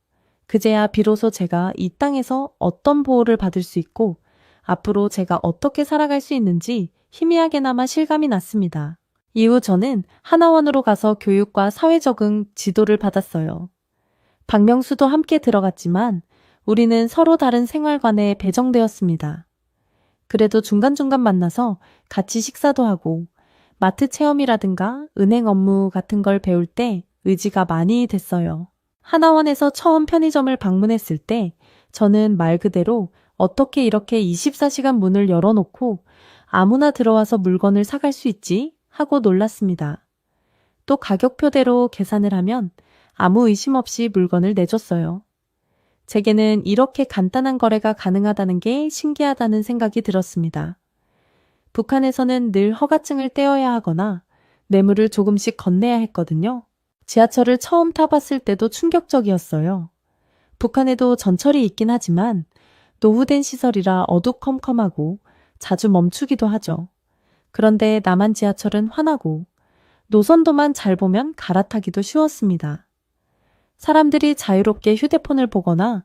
그제야 비로소 제가 이 땅에서 어떤 보호를 받을 수 있고 앞으로 제가 어떻게 살아갈 수 있는지 희미하게나마 실감이 났습니다. 이후 저는 하나원으로 가서 교육과 사회적응 지도를 받았어요. 박명수도 함께 들어갔지만 우리는 서로 다른 생활관에 배정되었습니다. 그래도 중간중간 만나서 같이 식사도 하고 마트 체험이라든가 은행 업무 같은 걸 배울 때 의지가 많이 됐어요. 하나원에서 처음 편의점을 방문했을 때 저는 말 그대로 어떻게 이렇게 24시간 문을 열어놓고 아무나 들어와서 물건을 사갈 수 있지? 하고 놀랐습니다. 또 가격표대로 계산을 하면 아무 의심 없이 물건을 내줬어요. 제게는 이렇게 간단한 거래가 가능하다는 게 신기하다는 생각이 들었습니다. 북한에서는 늘 허가증을 떼어야 하거나 뇌물을 조금씩 건네야 했거든요. 지하철을 처음 타봤을 때도 충격적이었어요. 북한에도 전철이 있긴 하지만 노후된 시설이라 어두컴컴하고 자주 멈추기도 하죠. 그런데 남한 지하철은 환하고 노선도만 잘 보면 갈아타기도 쉬웠습니다. 사람들이 자유롭게 휴대폰을 보거나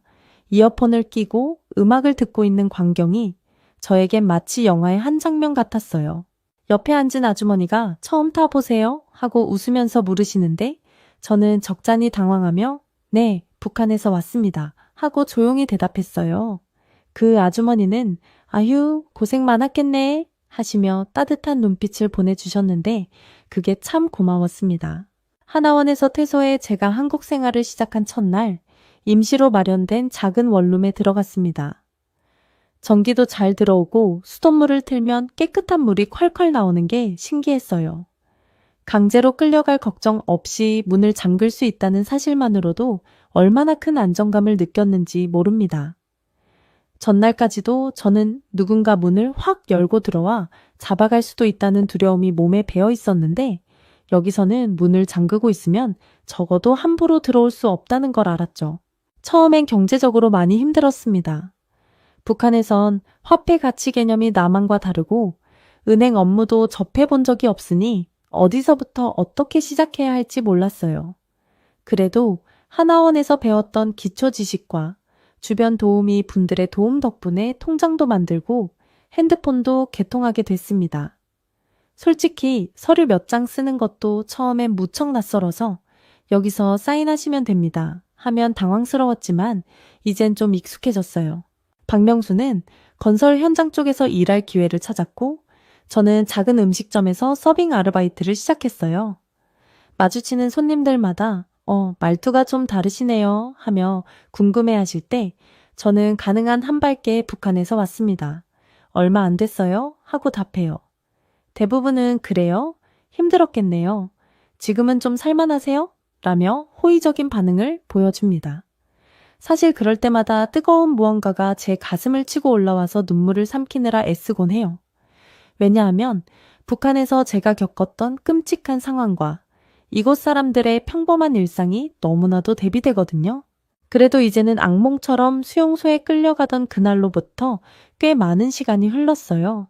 이어폰을 끼고 음악을 듣고 있는 광경이 저에겐 마치 영화의 한 장면 같았어요. 옆에 앉은 아주머니가 처음 타보세요? 하고 웃으면서 물으시는데 저는 적잖이 당황하며 네, 북한에서 왔습니다. 하고 조용히 대답했어요. 그 아주머니는 아휴, 고생 많았겠네 하시며 따뜻한 눈빛을 보내주셨는데 그게 참 고마웠습니다. 하나원에서 퇴소해 제가 한국 생활을 시작한 첫날 임시로 마련된 작은 원룸에 들어갔습니다. 전기도 잘 들어오고 수돗물을 틀면 깨끗한 물이 콸콸 나오는 게 신기했어요. 강제로 끌려갈 걱정 없이 문을 잠글 수 있다는 사실만으로도 얼마나 큰 안정감을 느꼈는지 모릅니다. 전날까지도 저는 누군가 문을 확 열고 들어와 잡아갈 수도 있다는 두려움이 몸에 배어 있었는데 여기서는 문을 잠그고 있으면 적어도 함부로 들어올 수 없다는 걸 알았죠. 처음엔 경제적으로 많이 힘들었습니다. 북한에선 화폐 가치 개념이 남한과 다르고 은행 업무도 접해본 적이 없으니 어디서부터 어떻게 시작해야 할지 몰랐어요. 그래도 하나원에서 배웠던 기초 지식과 주변 도우미 분들의 도움 덕분에 통장도 만들고 핸드폰도 개통하게 됐습니다. 솔직히 서류 몇 장 쓰는 것도 처음엔 무척 낯설어서 여기서 사인하시면 됩니다 하면 당황스러웠지만 이젠 좀 익숙해졌어요. 박명수는 건설 현장 쪽에서 일할 기회를 찾았고 저는 작은 음식점에서 서빙 아르바이트를 시작했어요. 마주치는 손님들마다 말투가 좀 다르시네요 하며 궁금해하실 때 저는 가능한 한 발께 북한에서 왔습니다. 얼마 안 됐어요? 하고 답해요. 대부분은 그래요? 힘들었겠네요. 지금은 좀 살만하세요? 라며 호의적인 반응을 보여줍니다. 사실 그럴 때마다 뜨거운 무언가가 제 가슴을 치고 올라와서 눈물을 삼키느라 애쓰곤 해요. 왜냐하면 북한에서 제가 겪었던 끔찍한 상황과 이곳 사람들의 평범한 일상이 너무나도 대비되거든요. 그래도 이제는 악몽처럼 수용소에 끌려가던 그날로부터 꽤 많은 시간이 흘렀어요.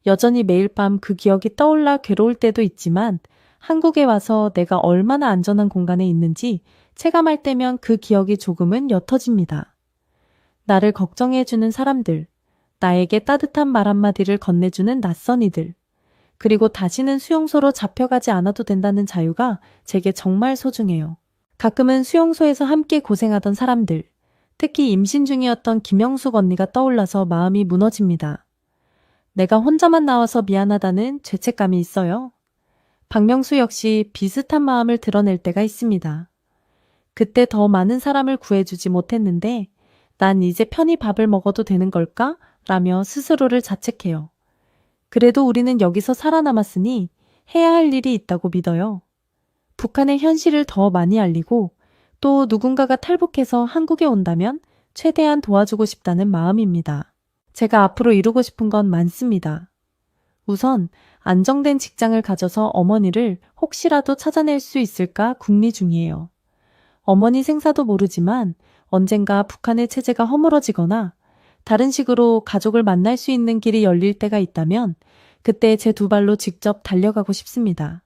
여전히 매일 밤 그 기억이 떠올라 괴로울 때도 있지만 한국에 와서 내가 얼마나 안전한 공간에 있는지 체감할 때면 그 기억이 조금은 옅어집니다. 나를 걱정해주는 사람들, 나에게 따뜻한 말 한마디를 건네주는 낯선 이들, 그리고 다시는 수용소로 잡혀가지 않아도 된다는 자유가 제게 정말 소중해요. 가끔은 수용소에서 함께 고생하던 사람들, 특히 임신 중이었던 김영숙 언니가 떠올라서 마음이 무너집니다. 내가 혼자만 나와서 미안하다는 죄책감이 있어요. 박명수 역시 비슷한 마음을 드러낼 때가 있습니다. 그때 더 많은 사람을 구해주지 못했는데 난 이제 편히 밥을 먹어도 되는 걸까? 라며 스스로를 자책해요. 그래도 우리는 여기서 살아남았으니 해야 할 일이 있다고 믿어요. 북한의 현실을 더 많이 알리고 또 누군가가 탈북해서 한국에 온다면 최대한 도와주고 싶다는 마음입니다. 제가 앞으로 이루고 싶은 건 많습니다. 우선 안정된 직장을 가져서 어머니를 혹시라도 찾아낼 수 있을까 궁리 중이에요. 어머니 생사도 모르지만 언젠가 북한의 체제가 허물어지거나 다른 식으로 가족을 만날 수 있는 길이 열릴 때가 있다면 그때 제 두 발로 직접 달려가고 싶습니다.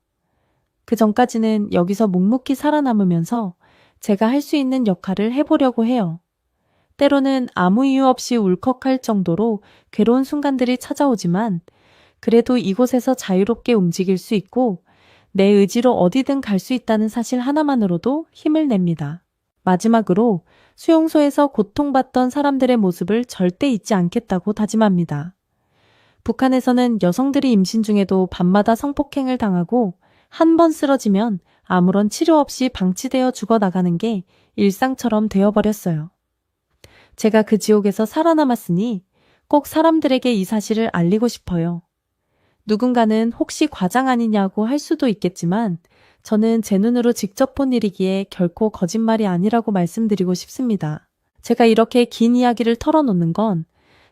그 전까지는 여기서 묵묵히 살아남으면서 제가 할 수 있는 역할을 해보려고 해요. 때로는 아무 이유 없이 울컥할 정도로 괴로운 순간들이 찾아오지만 그래도 이곳에서 자유롭게 움직일 수 있고 내 의지로 어디든 갈 수 있다는 사실 하나만으로도 힘을 냅니다. 마지막으로 수용소에서 고통받던 사람들의 모습을 절대 잊지 않겠다고 다짐합니다. 북한에서는 여성들이 임신 중에도 밤마다 성폭행을 당하고 한 번 쓰러지면 아무런 치료 없이 방치되어 죽어나가는 게 일상처럼 되어버렸어요. 제가 그 지옥에서 살아남았으니 꼭 사람들에게 이 사실을 알리고 싶어요. 누군가는 혹시 과장 아니냐고 할 수도 있겠지만 저는 제 눈으로 직접 본 일이기에 결코 거짓말이 아니라고 말씀드리고 싶습니다. 제가 이렇게 긴 이야기를 털어놓는 건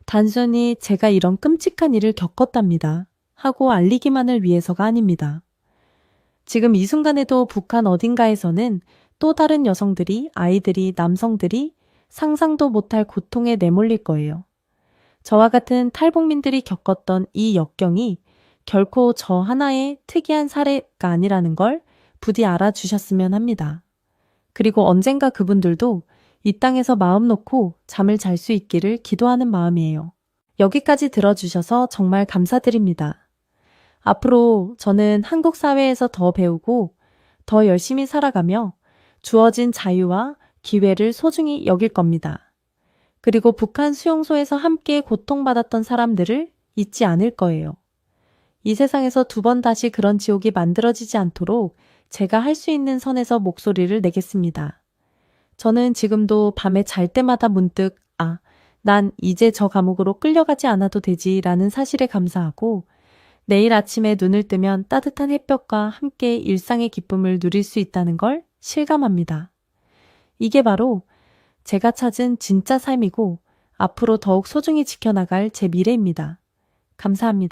단순히 제가 이런 끔찍한 일을 겪었답니다 하고 알리기만을 위해서가 아닙니다. 지금 이 순간에도 북한 어딘가에서는 또 다른 여성들이, 아이들이, 남성들이 상상도 못할 고통에 내몰릴 거예요. 저와 같은 탈북민들이 겪었던 이 역경이 결코 저 하나의 특이한 사례가 아니라는 걸 부디 알아주셨으면 합니다. 그리고 언젠가 그분들도 이 땅에서 마음 놓고 잠을 잘 수 있기를 기도하는 마음이에요. 여기까지 들어주셔서 정말 감사드립니다. 앞으로 저는 한국 사회에서 더 배우고 더 열심히 살아가며 주어진 자유와 기회를 소중히 여길 겁니다. 그리고 북한 수용소에서 함께 고통받았던 사람들을 잊지 않을 거예요. 이 세상에서 두 번 다시 그런 지옥이 만들어지지 않도록 제가 할 수 있는 선에서 목소리를 내겠습니다. 저는 지금도 밤에 잘 때마다 문득 난 이제 저 감옥으로 끌려가지 않아도 되지라는 사실에 감사하고 내일 아침에 눈을 뜨면 따뜻한 햇볕과 함께 일상의 기쁨을 누릴 수 있다는 걸 실감합니다. 이게 바로 제가 찾은 진짜 삶이고 앞으로 더욱 소중히 지켜나갈 제 미래입니다. 감사합니다.